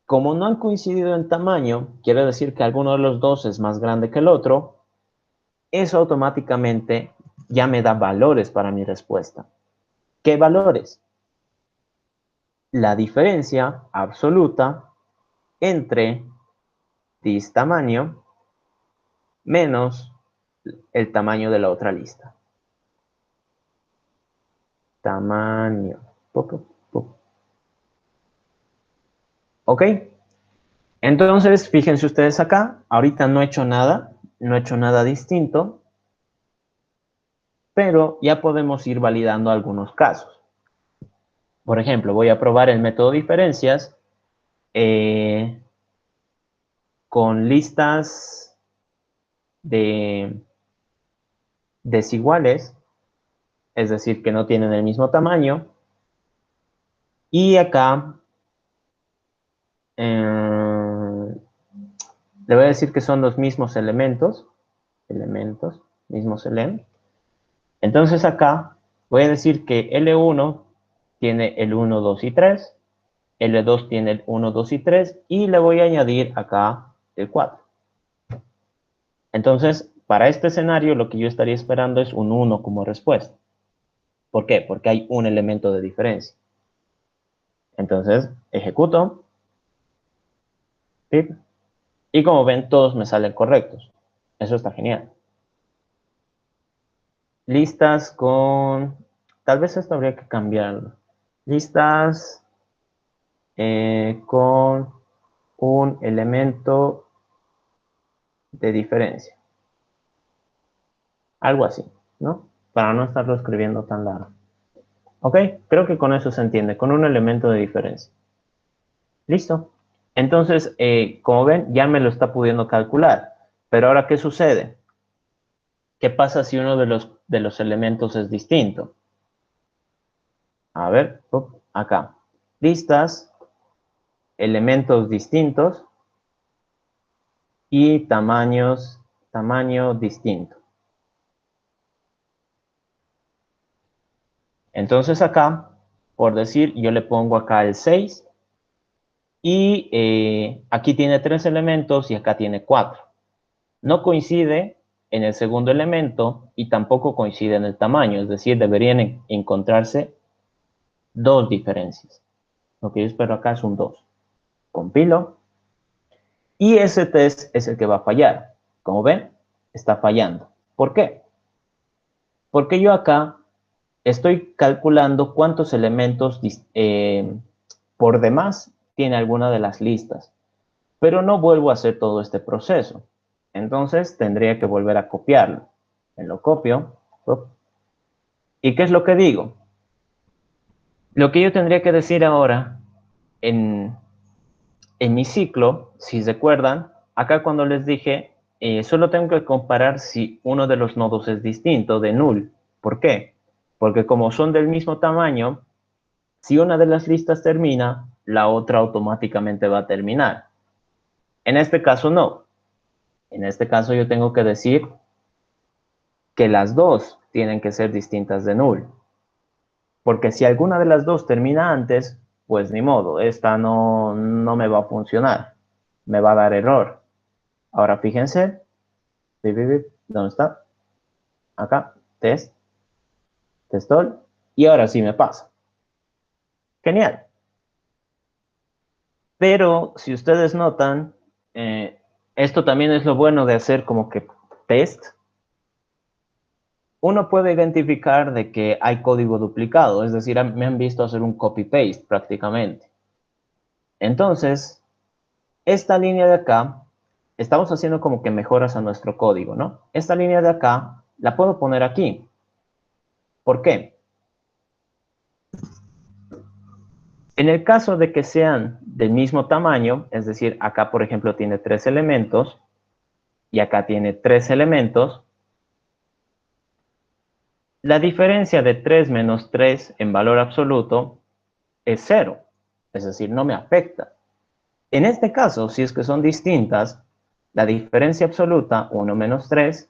como no han coincidido en tamaño, quiere decir que alguno de los dos es más grande que el otro, eso automáticamente ya me da valores para mi respuesta. ¿Qué valores? La diferencia absoluta entre this tamaño menos el tamaño de la otra lista. Tamaño. ¿Ok? Entonces, fíjense ustedes acá. Ahorita no he hecho nada distinto, pero ya podemos ir validando algunos casos. Por ejemplo, voy a probar el método diferencias con listas de desiguales, es decir, que no tienen el mismo tamaño. Y acá le voy a decir que son los mismos elementos, mismos elementos. Entonces acá voy a decir que L1 tiene el 1, 2 y 3, L2 tiene el 1, 2 y 3, y le voy a añadir acá el 4. Entonces, para este escenario, lo que yo estaría esperando es un 1 como respuesta. ¿Por qué? Porque hay un elemento de diferencia. Entonces, ejecuto. Pip, y como ven, todos me salen correctos. Eso está genial. Listas con... Tal vez esto habría que cambiarlo. Listas con un elemento de diferencia. Algo así, ¿no? Para no estarlo escribiendo tan largo. ¿Ok? Creo que con eso se entiende, con un elemento de diferencia. Listo. Entonces, como ven, ya me lo está pudiendo calcular. Pero ahora, ¿qué sucede? ¿Qué pasa si uno de los elementos es distinto? A ver, acá. Listas, elementos distintos y tamaño distinto. Entonces acá, por decir, yo le pongo acá el 6 y aquí tiene 3 elementos y acá tiene 4. No coincide en el segundo elemento y tampoco coincide en el tamaño, es decir, deberían encontrarse dos diferencias. Lo que yo espero acá es un 2. Compilo. Y ese test es el que va a fallar. Como ven, está fallando. ¿Por qué? Porque yo acá estoy calculando cuántos elementos por demás tiene alguna de las listas, pero no vuelvo a hacer todo este proceso. Entonces tendría que volver a copiarlo. Me lo copio. ¿Y qué es lo que digo? Lo que yo tendría que decir ahora en mi ciclo, si recuerdan, acá cuando les dije, solo tengo que comparar si uno de los nodos es distinto de null. ¿Por qué? Porque como son del mismo tamaño, si una de las listas termina, la otra automáticamente va a terminar. En este caso no. En este caso yo tengo que decir que las dos tienen que ser distintas de null. Porque si alguna de las dos termina antes, pues ni modo, esta no me va a funcionar. Me va a dar error. Ahora fíjense, ¿dónde está? Acá, test, all, y ahora sí me pasa. Genial. Pero si ustedes notan, esto también es lo bueno de hacer como que test. Uno puede identificar de que hay código duplicado, es decir, me han visto hacer un copy-paste prácticamente. Entonces, esta línea de acá, estamos haciendo como que mejoras a nuestro código, ¿no? Esta línea de acá la puedo poner aquí. ¿Por qué? En el caso de que sean del mismo tamaño, es decir, acá por ejemplo tiene 3 elementos y acá tiene 3 elementos, la diferencia de 3 menos 3 en valor absoluto es 0, es decir, no me afecta. En este caso, si es que son distintas, la diferencia absoluta, 1 menos 3,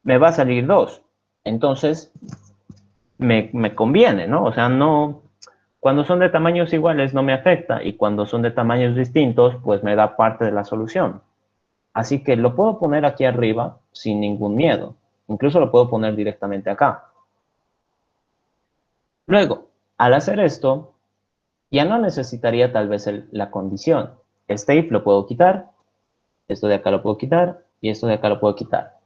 me va a salir 2. Entonces, me conviene, ¿no? O sea, no, cuando son de tamaños iguales no me afecta y cuando son de tamaños distintos, pues me da parte de la solución. Así que lo puedo poner aquí arriba sin ningún miedo. Incluso lo puedo poner directamente acá. Luego, al hacer esto, ya no necesitaría tal vez la condición. Este if lo puedo quitar, esto de acá lo puedo quitar y esto de acá lo puedo quitar.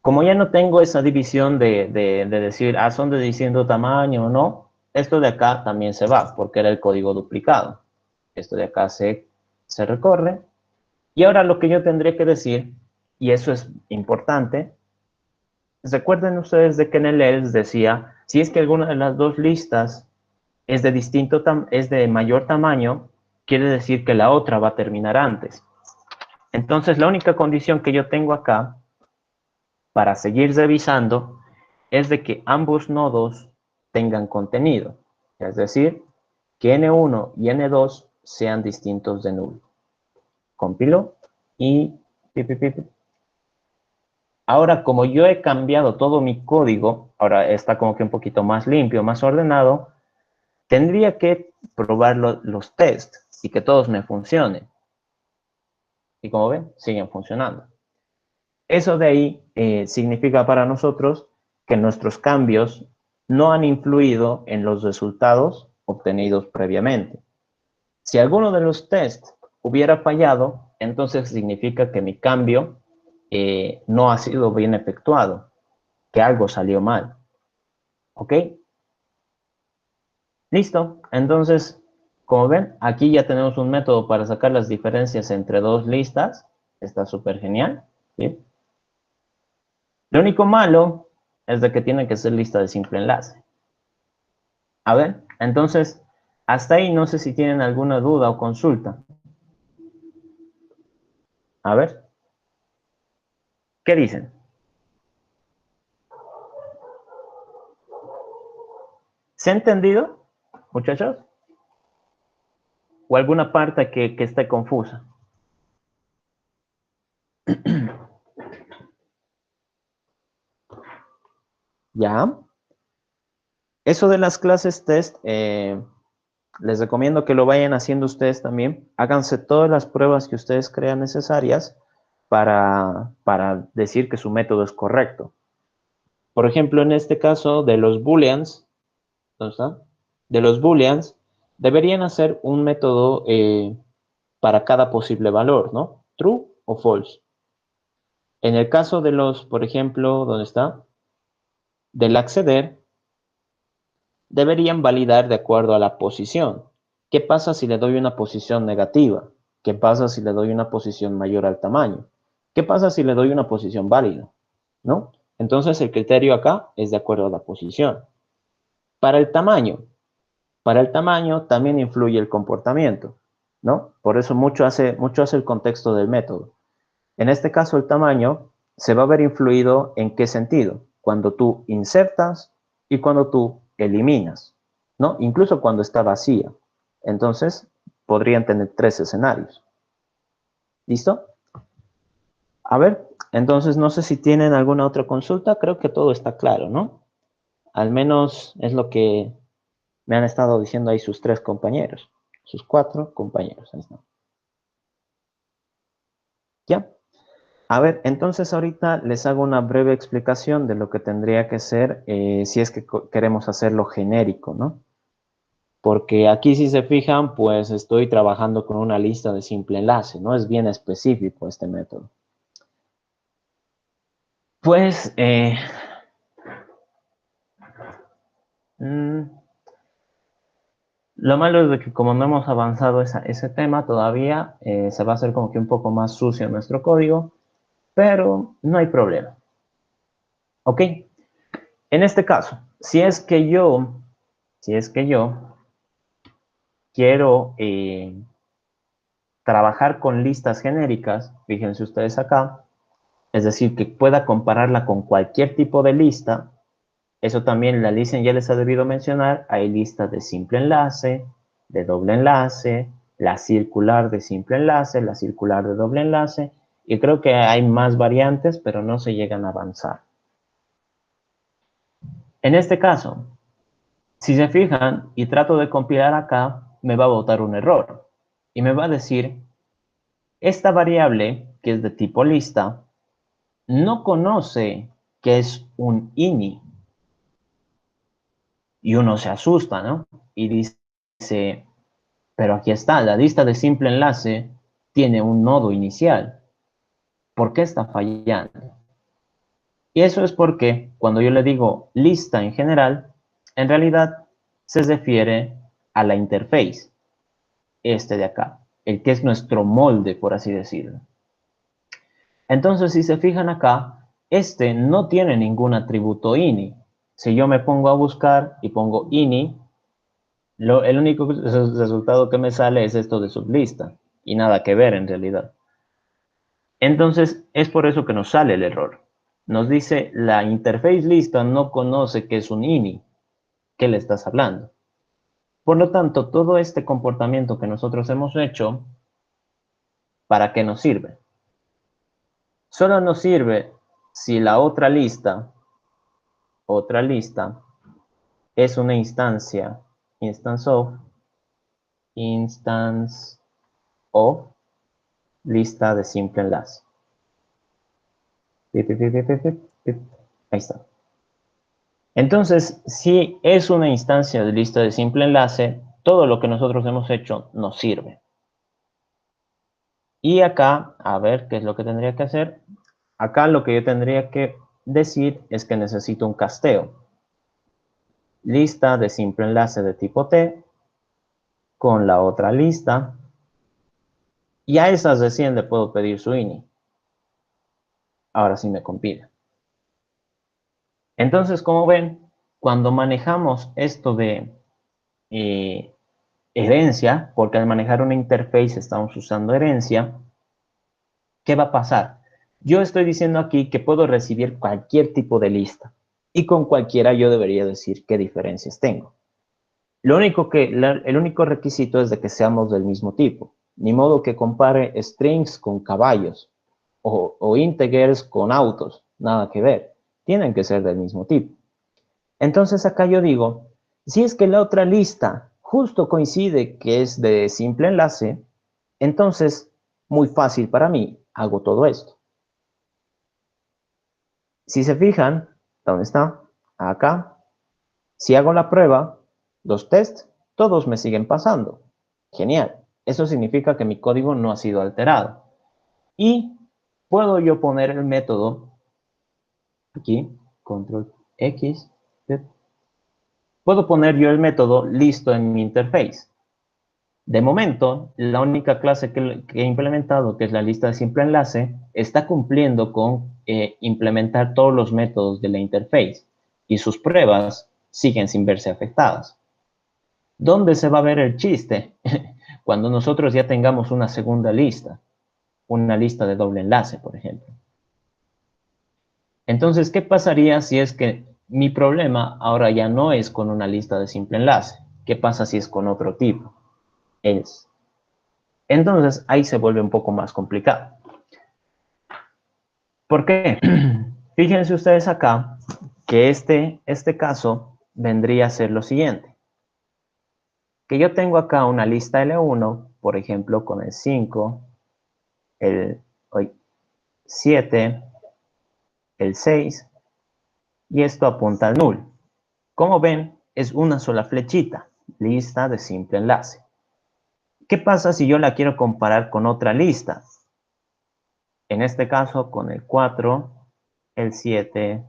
Como ya no tengo esa división de decir, son de distinto tamaño o no, esto de acá también se va, porque era el código duplicado. Esto de acá se recorre. Y ahora lo que yo tendría que decir, y eso es importante, recuerden ustedes de que en el else decía, si es que alguna de las dos listas es es de mayor tamaño, quiere decir que la otra va a terminar antes. Entonces, la única condición que yo tengo acá para seguir revisando es de que ambos nodos tengan contenido, es decir, que N1 y N2 sean distintos de null. Compilo y ahora, como yo he cambiado todo mi código, ahora está como que un poquito más limpio, más ordenado, tendría que probar los tests y que todos me funcionen. Y como ven, siguen funcionando. Eso de ahí significa para nosotros que nuestros cambios no han influido en los resultados obtenidos previamente. Si alguno de los tests hubiera fallado, entonces significa que mi cambio no ha sido bien efectuado, que algo salió mal. ¿Ok? Listo. Entonces, como ven, aquí ya tenemos un método para sacar las diferencias entre dos listas. Está súper genial. ¿Sí? Lo único malo es de que tiene que ser lista de simple enlace. A ver, entonces, hasta ahí no sé si tienen alguna duda o consulta. A ver, ¿qué dicen? ¿Se ha entendido, muchachos? ¿O alguna parte que esté confusa? ¿Ya? Eso de las clases test, les recomiendo que lo vayan haciendo ustedes también. Háganse todas las pruebas que ustedes crean necesarias para decir que su método es correcto. Por ejemplo, en este caso de los booleans, ¿dónde está? De los booleans, deberían hacer un método para cada posible valor, ¿no? True o false. En el caso de los, por ejemplo, ¿dónde está? Del acceder, deberían validar de acuerdo a la posición. ¿Qué pasa si le doy una posición negativa? ¿Qué pasa si le doy una posición mayor al tamaño? ¿Qué pasa si le doy una posición válida? ¿No? Entonces el criterio acá es de acuerdo a la posición. Para el tamaño también influye el comportamiento, ¿no? Por eso mucho hace el contexto del método. En este caso el tamaño se va a ver influido en qué sentido, cuando tú insertas y cuando tú eliminas, ¿no? Incluso cuando está vacía. Entonces, podrían tener tres escenarios. ¿Listo? A ver, entonces no sé si tienen alguna otra consulta, creo que todo está claro, ¿no? Al menos es lo que me han estado diciendo ahí sus tres compañeros, sus cuatro compañeros. Ahí están. ¿Ya? A ver, entonces ahorita les hago una breve explicación de lo que tendría que ser si es que queremos hacerlo genérico, ¿no? Porque aquí si se fijan, pues estoy trabajando con una lista de simple enlace, ¿no? Es bien específico este método. Pues, lo malo es de que como no hemos avanzado ese tema todavía, se va a hacer como que un poco más sucio nuestro código, pero no hay problema. ¿Ok? En este caso, si es que yo quiero trabajar con listas genéricas, fíjense ustedes acá, es decir, que pueda compararla con cualquier tipo de lista, eso también la lista ya les ha debido mencionar, hay listas de simple enlace, de doble enlace, la circular de simple enlace, la circular de doble enlace, y creo que hay más variantes, pero no se llegan a avanzar. En este caso, si se fijan y trato de compilar acá, me va a botar un error. Y me va a decir, esta variable, que es de tipo lista, no conoce que es un ini. Y uno se asusta, ¿no? Y dice, pero aquí está, la lista de simple enlace tiene un nodo inicial. ¿Por qué está fallando? Y eso es porque cuando yo le digo lista en general, en realidad se refiere a la interface, este de acá, el que es nuestro molde, por así decirlo. Entonces, si se fijan acá, este no tiene ningún atributo ini. Si yo me pongo a buscar y pongo ini, el único resultado que me sale es esto de sublista y nada que ver en realidad. Entonces, es por eso que nos sale el error. Nos dice, la interface lista no conoce que es un ini. ¿Qué le estás hablando? Por lo tanto, todo este comportamiento que nosotros hemos hecho, ¿para qué nos sirve? Solo nos sirve si la otra lista, es una instancia, instance of, lista de simple enlace. Ahí está. Entonces, si es una instancia de lista de simple enlace, todo lo que nosotros hemos hecho nos sirve. Y acá, a ver, ¿qué es lo que tendría que hacer? Acá lo que yo tendría que decir es que necesito un casteo. Lista de simple enlace de tipo T con la otra lista. Y a esas recién le puedo pedir su ini. Ahora sí me compila. Entonces, como ven, cuando manejamos esto de herencia, porque al manejar una interface estamos usando herencia, ¿qué va a pasar? Yo estoy diciendo aquí que puedo recibir cualquier tipo de lista y con cualquiera yo debería decir qué diferencias tengo. El único requisito es de que seamos del mismo tipo. Ni modo que compare strings con caballos o integers con autos. Nada que ver. Tienen que ser del mismo tipo. Entonces acá yo digo, si es que la otra lista justo coincide que es de simple enlace, entonces muy fácil para mí, hago todo esto. Si se fijan, ¿dónde está? Acá. Si hago la prueba, los tests, todos me siguen pasando. Genial. Eso significa que mi código no ha sido alterado. Y puedo yo poner el método, aquí, control X, puedo poner yo el método listo en mi interface. De momento, la única clase que he implementado, que es la lista de simple enlace, está cumpliendo con implementar todos los métodos de la interface y sus pruebas siguen sin verse afectadas. ¿Dónde se va a ver el chiste? Cuando nosotros ya tengamos una segunda lista, una lista de doble enlace, por ejemplo. Entonces, ¿qué pasaría si es que mi problema ahora ya no es con una lista de simple enlace? ¿Qué pasa si es con otro tipo? Else. Entonces, ahí se vuelve un poco más complicado. ¿Por qué? Fíjense ustedes acá que este caso vendría a ser lo siguiente. Que yo tengo acá una lista L1, por ejemplo, con el 5, el 7, el 6, y esto apunta al null. Como ven, es una sola flechita, lista de simple enlace. ¿Qué pasa si yo la quiero comparar con otra lista? En este caso, con el 4, el 7,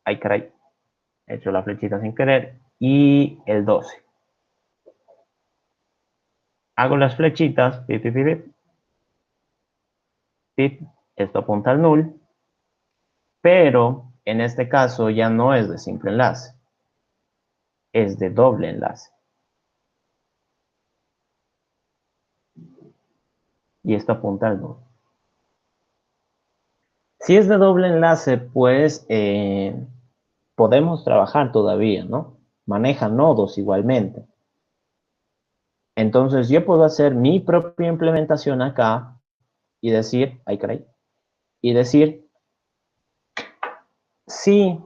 ay caray, he hecho la flechita sin querer, y el 12. Hago las flechitas, pip, pip, pip, pip, esto apunta al null, pero en este caso ya no es de simple enlace, es de doble enlace. Y esto apunta al null. Si es de doble enlace, pues podemos trabajar todavía, ¿no? Maneja nodos igualmente. Entonces yo puedo hacer mi propia implementación acá y decir, ay caray, y decir, si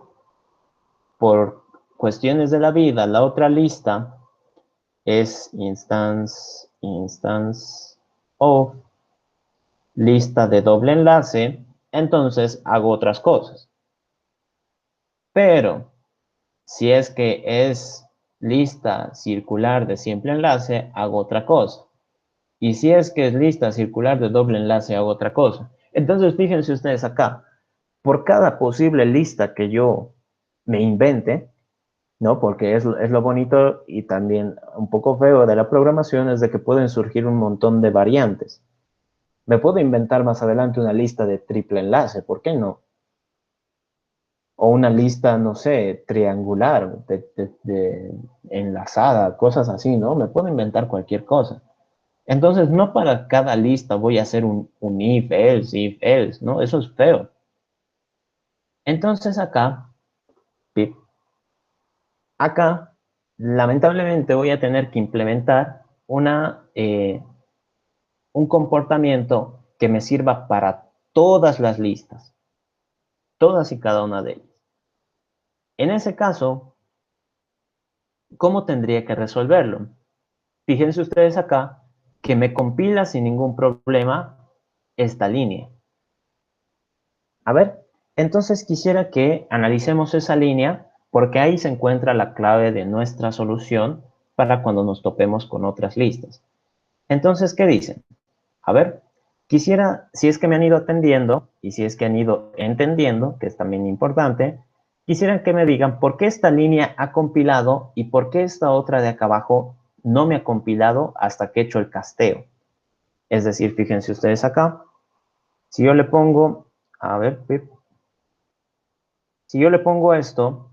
por cuestiones de la vida, la otra lista es instance of lista de doble enlace, entonces hago otras cosas. Pero si es que es lista circular de simple enlace, hago otra cosa. Y si es que es lista circular de doble enlace, hago otra cosa. Entonces, fíjense ustedes acá, por cada posible lista que yo me invente, ¿no? Porque es lo bonito y también un poco feo de la programación es de que pueden surgir un montón de variantes. Me puedo inventar más adelante una lista de triple enlace, ¿por qué no? O una lista, no sé, triangular, de enlazada, cosas así, ¿no? Me puedo inventar cualquier cosa. Entonces, no para cada lista voy a hacer un if, else, ¿no? Eso es feo. Entonces acá, pip, acá, lamentablemente voy a tener que implementar un comportamiento que me sirva para todas las listas, todas y cada una de ellas. En ese caso, ¿cómo tendría que resolverlo? Fíjense ustedes acá que me compila sin ningún problema esta línea. A ver, entonces quisiera que analicemos esa línea porque ahí se encuentra la clave de nuestra solución para cuando nos topemos con otras listas. Entonces, ¿qué dicen? A ver, quisiera, si es que me han ido atendiendo y si es que han ido entendiendo, que es también importante, quisiera que me digan por qué esta línea ha compilado y por qué esta otra de acá abajo no me ha compilado hasta que he hecho el casteo. Es decir, fíjense ustedes acá, si yo le pongo, a ver, si yo le pongo esto,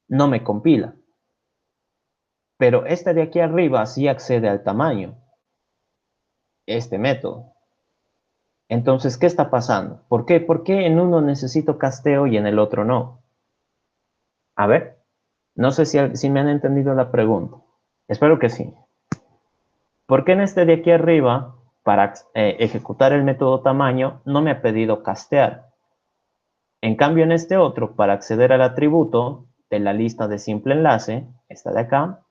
no me compila. Pero este de aquí arriba sí accede al tamaño, este método. Entonces, ¿qué está pasando? ¿Por qué? ¿Por qué en uno necesito casteo y en el otro no? A ver, no sé si me han entendido la pregunta. Espero que sí. ¿Por qué en este de aquí arriba, para ejecutar el método tamaño, no me ha pedido castear? En cambio, en este otro, para acceder al atributo de la lista de simple enlace, esta de acá,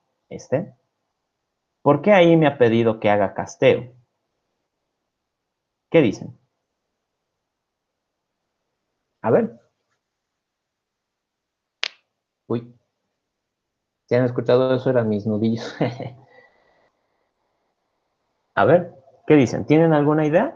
¿por qué ahí me ha pedido que haga casteo? ¿Qué dicen? A ver. Uy, ¿se han escuchado eso? Eran mis nudillos. A ver, ¿qué dicen? ¿Tienen alguna idea?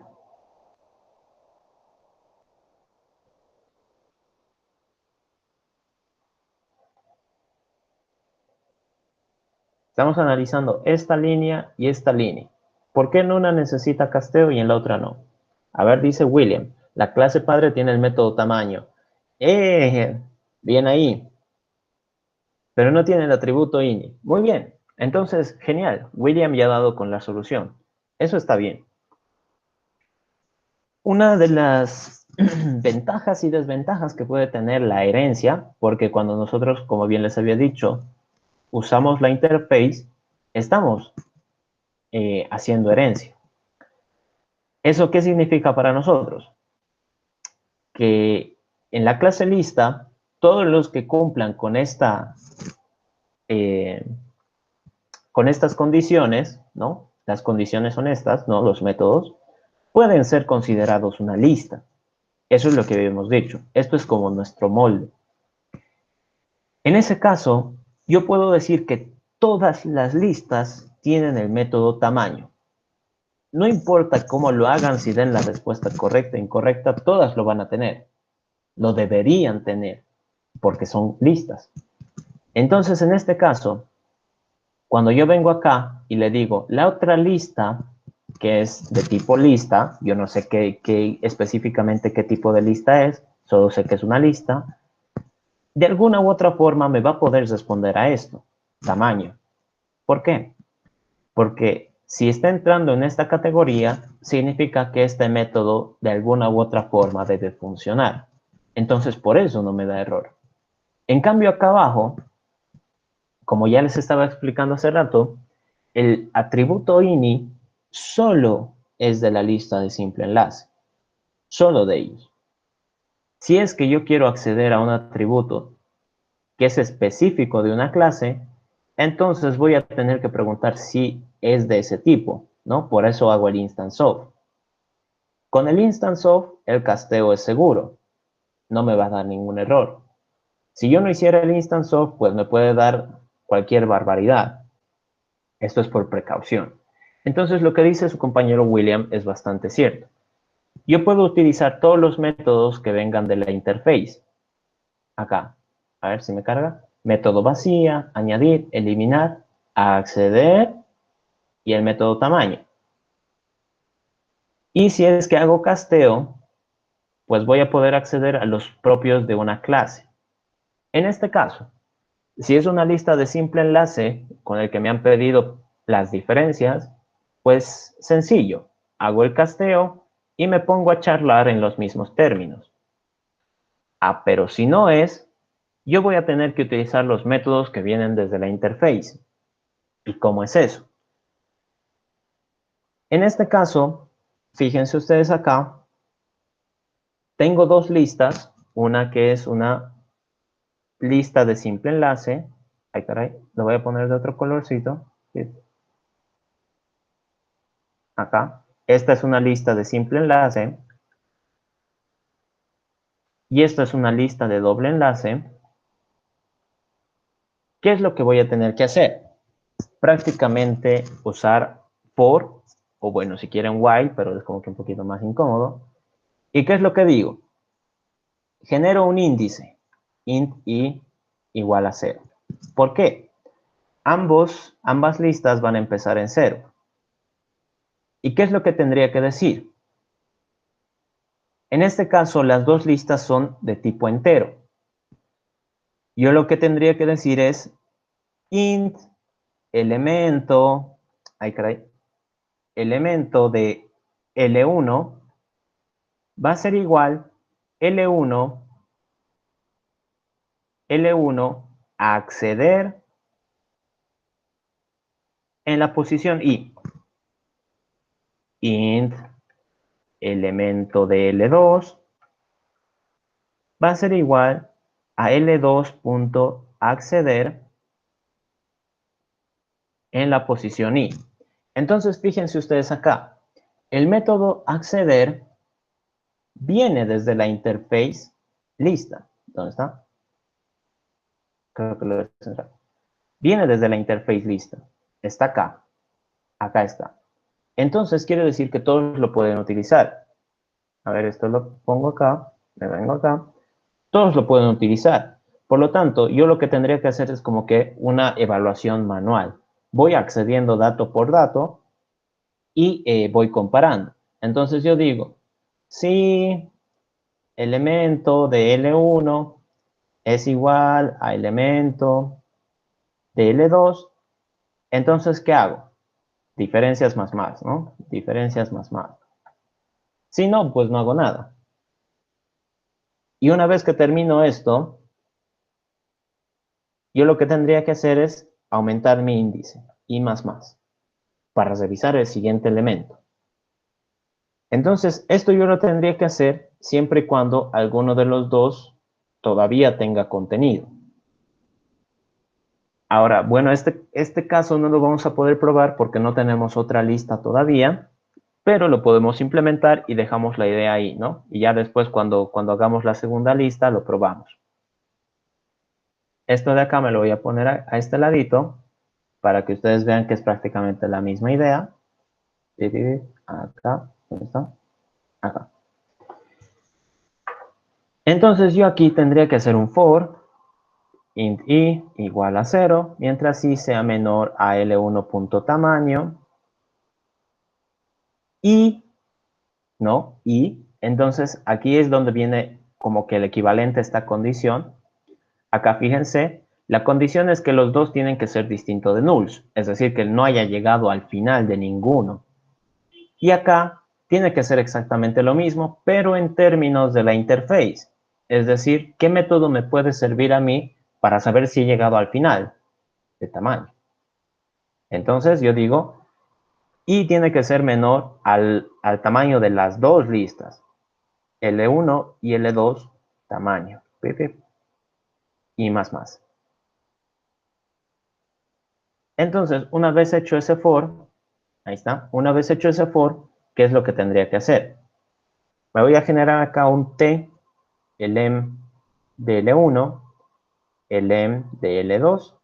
Estamos analizando esta línea y esta línea. ¿Por qué en una necesita casteo y en la otra no? A ver, dice William, la clase padre tiene el método tamaño. Bien ahí. Pero no tiene el atributo ini. Muy bien. Entonces, genial. William ya ha dado con la solución. Eso está bien. Una de las ventajas y desventajas que puede tener la herencia, porque cuando nosotros, como bien les había dicho, usamos la interface, estamos haciendo herencia. ¿Eso qué significa para nosotros? Que en la clase lista, todos los que cumplan eh, con estas condiciones, ¿no? Las condiciones son estas, ¿no? Los métodos, pueden ser considerados una lista. Eso es lo que habíamos dicho. Esto es como nuestro molde. En ese caso, yo puedo decir que todas las listas tienen el método tamaño. No importa cómo lo hagan, si den la respuesta correcta o incorrecta, todas lo van a tener. Lo deberían tener, porque son listas. Entonces, en este caso, cuando yo vengo acá y le digo, la otra lista, que es de tipo lista, yo no sé específicamente qué tipo de lista es, solo sé que es una lista, de alguna u otra forma me va a poder responder a esto, tamaño. ¿Por qué? Porque si está entrando en esta categoría, significa que este método de alguna u otra forma debe funcionar. Entonces, por eso no me da error. En cambio, acá abajo, como ya les estaba explicando hace rato, el atributo ini solo es de la lista de simple enlace. Solo de ellos. Si es que yo quiero acceder a un atributo que es específico de una clase, entonces voy a tener que preguntar si es de ese tipo, ¿no? Por eso hago el instance of. Con el instance of, el casteo es seguro. No me va a dar ningún error. Si yo no hiciera el instance of, pues me puede dar cualquier barbaridad. Esto es por precaución. Entonces, lo que dice su compañero William es bastante cierto. Yo puedo utilizar todos los métodos que vengan de la interface. Acá. A ver si me carga. Método vacía, añadir, eliminar, acceder y el método tamaño. Y si es que hago casteo, pues voy a poder acceder a los propios de una clase. En este caso, si es una lista de simple enlace con el que me han pedido las diferencias, pues sencillo, hago el casteo y me pongo a charlar en los mismos términos. Ah, pero si no es, yo voy a tener que utilizar los métodos que vienen desde la interface. ¿Y cómo es eso? En este caso, fíjense ustedes acá, tengo dos listas, una que es una lista de simple enlace. Ay, caray, lo voy a poner de otro colorcito. Acá. Esta es una lista de simple enlace. Y esta es una lista de doble enlace. ¿Qué es lo que voy a tener que hacer? Prácticamente usar for, o bueno, si quieren while, pero es como que un poquito más incómodo. ¿Y qué es lo que digo? Genero un índice, int i igual a 0. ¿Por qué? Ambas listas van a empezar en 0. ¿Y qué es lo que tendría que decir? En este caso, las dos listas son de tipo entero. Yo lo que tendría que decir es int elemento, ay caray, elemento de L1 va a ser igual L1 a acceder en la posición i. Int elemento de L2 va a ser igual a L2.acceder en la posición i. Entonces, fíjense ustedes acá. El método acceder viene desde la interface lista. ¿Dónde está? Creo que lo voy a centrar. Viene desde la interface lista. Está acá. Acá está. Entonces, quiere decir que todos lo pueden utilizar. A ver, esto lo pongo acá. Me vengo acá. Todos lo pueden utilizar. Por lo tanto, yo lo que tendría que hacer es como que una evaluación manual. Voy accediendo dato por dato y voy comparando. Entonces yo digo, si elemento de L1 es igual a elemento de L2, entonces, ¿qué hago? Diferencias más, ¿no? Diferencias más. Si no, pues no hago nada. Y una vez que termino esto, yo lo que tendría que hacer es aumentar mi índice, i más, para revisar el siguiente elemento. Entonces, esto yo lo tendría que hacer siempre y cuando alguno de los dos todavía tenga contenido. Ahora, bueno, este caso no lo vamos a poder probar porque no tenemos otra lista todavía, pero lo podemos implementar y dejamos la idea ahí, ¿no? Y ya después cuando hagamos la segunda lista lo probamos. Esto de acá me lo voy a poner a este ladito para que ustedes vean que es prácticamente la misma idea. Acá, ¿dónde está? Acá. Entonces yo aquí tendría que hacer un for int i igual a 0, mientras i sea menor a L1.tamaño y, ¿no? Y, entonces aquí es donde viene como que el equivalente a esta condición. Acá fíjense, la condición es que los dos tienen que ser distintos de nulls, es decir, que no haya llegado al final de ninguno. Y acá tiene que ser exactamente lo mismo, pero en términos de la interface. Es decir, ¿qué método me puede servir a mí para saber si he llegado al final de tamaño? Entonces yo digo, y tiene que ser menor al tamaño de las dos listas, L1 y L2, tamaño, y más. Entonces, una vez hecho ese for, ahí está, una vez hecho ese for, ¿qué es lo que tendría que hacer? Me voy a generar acá un t, el em de L1, el em de L2.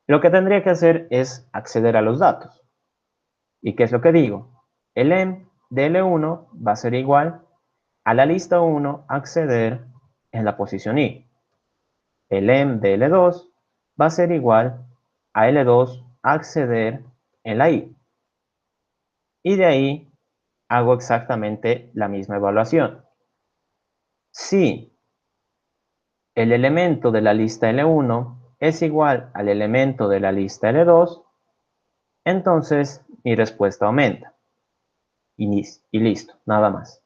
Lo que tendría que hacer es acceder a los datos. ¿Y qué es lo que digo? El em de L1 va a ser igual a la lista 1 acceder en la posición i. El em de L2 va a ser igual a L2 acceder en la i. Y de ahí hago exactamente la misma evaluación. Si el elemento de la lista L1 es igual al elemento de la lista L2, entonces mi respuesta aumenta. Y listo, nada más.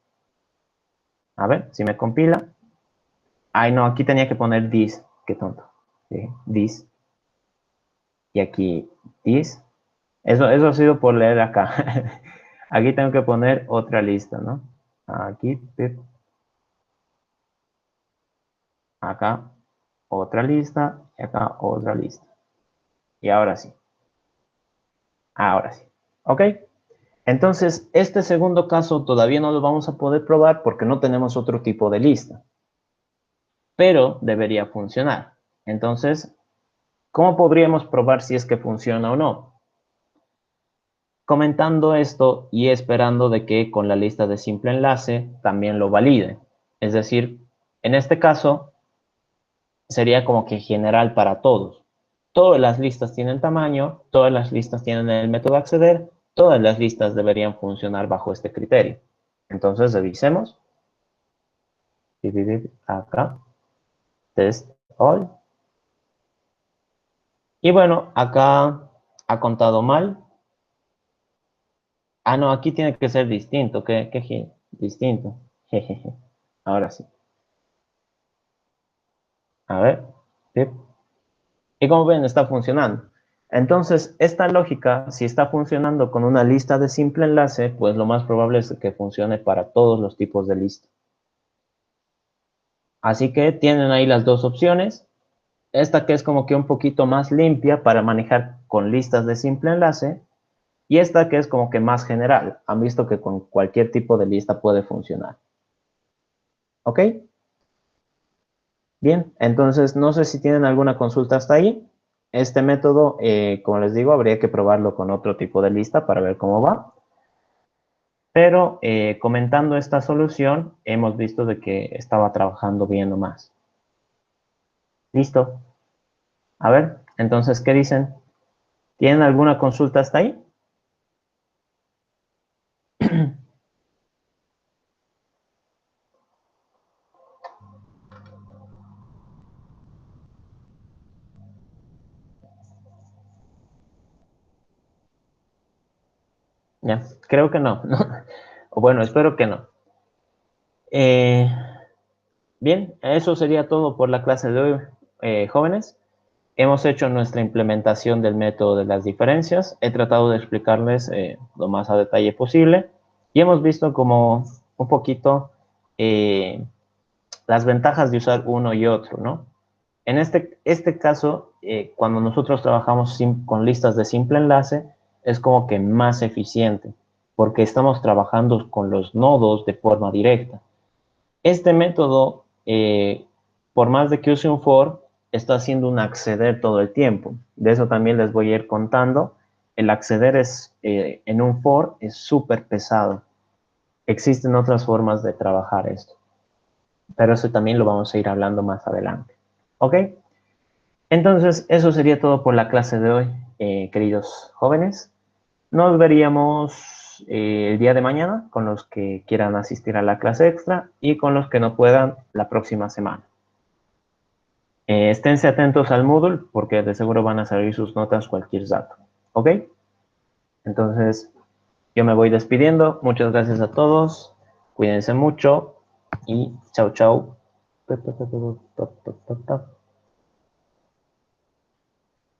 A ver, si me compila. Ay, no, aquí tenía que poner this. Qué tonto. This. Y aquí this. Eso ha sido por leer acá. Aquí tengo que poner otra lista, ¿no? Aquí, acá otra lista y acá otra lista. Y ahora sí. Ahora sí. ¿Ok? Entonces, este segundo caso todavía no lo vamos a poder probar porque no tenemos otro tipo de lista. Pero debería funcionar. Entonces, ¿cómo podríamos probar si es que funciona o no? Comentando esto y esperando de que con la lista de simple enlace también lo valide. Es decir, en este caso sería como que general para todos. Todas las listas tienen tamaño, todas las listas tienen el método acceder, todas las listas deberían funcionar bajo este criterio. Entonces revisemos. Acá, test all. Y bueno, acá ha contado mal. Ah, no, aquí tiene que ser distinto. ¿Qué distinto? Jejeje. Ahora sí. A ver. Pip. Y como ven, está funcionando. Entonces, esta lógica, si está funcionando con una lista de simple enlace, pues lo más probable es que funcione para todos los tipos de lista. Así que tienen ahí las dos opciones. Esta que es como que un poquito más limpia para manejar con listas de simple enlace. Y esta que es como que más general. Han visto que con cualquier tipo de lista puede funcionar. ¿Ok? Bien, entonces no sé si tienen alguna consulta hasta ahí. Este método, como les digo, habría que probarlo con otro tipo de lista para ver cómo va. Pero comentando esta solución, hemos visto de que estaba trabajando bien nomás. ¿Listo? A ver, entonces, ¿qué dicen? ¿Tienen alguna consulta hasta ahí? Ya, creo que no, ¿no? O bueno, espero que no. Eh, bien, eso sería todo por la clase de hoy, jóvenes. Hemos hecho nuestra implementación del método de las diferencias. He tratado de explicarles lo más a detalle posible y hemos visto como un poquito las ventajas de usar uno y otro, ¿no? En este caso, cuando nosotros trabajamos con listas de simple enlace, es como que más eficiente, porque estamos trabajando con los nodos de forma directa. Este método, por más de que use un for, está haciendo un acceder todo el tiempo. De eso también les voy a ir contando. El acceder en un for es súper pesado. Existen otras formas de trabajar esto, pero eso también lo vamos a ir hablando más adelante. ¿Ok? Entonces, eso sería todo por la clase de hoy, queridos jóvenes. Nos veríamos el día de mañana con los que quieran asistir a la clase extra y con los que no puedan la próxima semana. Esténse atentos al Moodle porque de seguro van a salir sus notas cualquier dato. ¿Ok? Entonces, yo me voy despidiendo. Muchas gracias a todos. Cuídense mucho y chau, chau.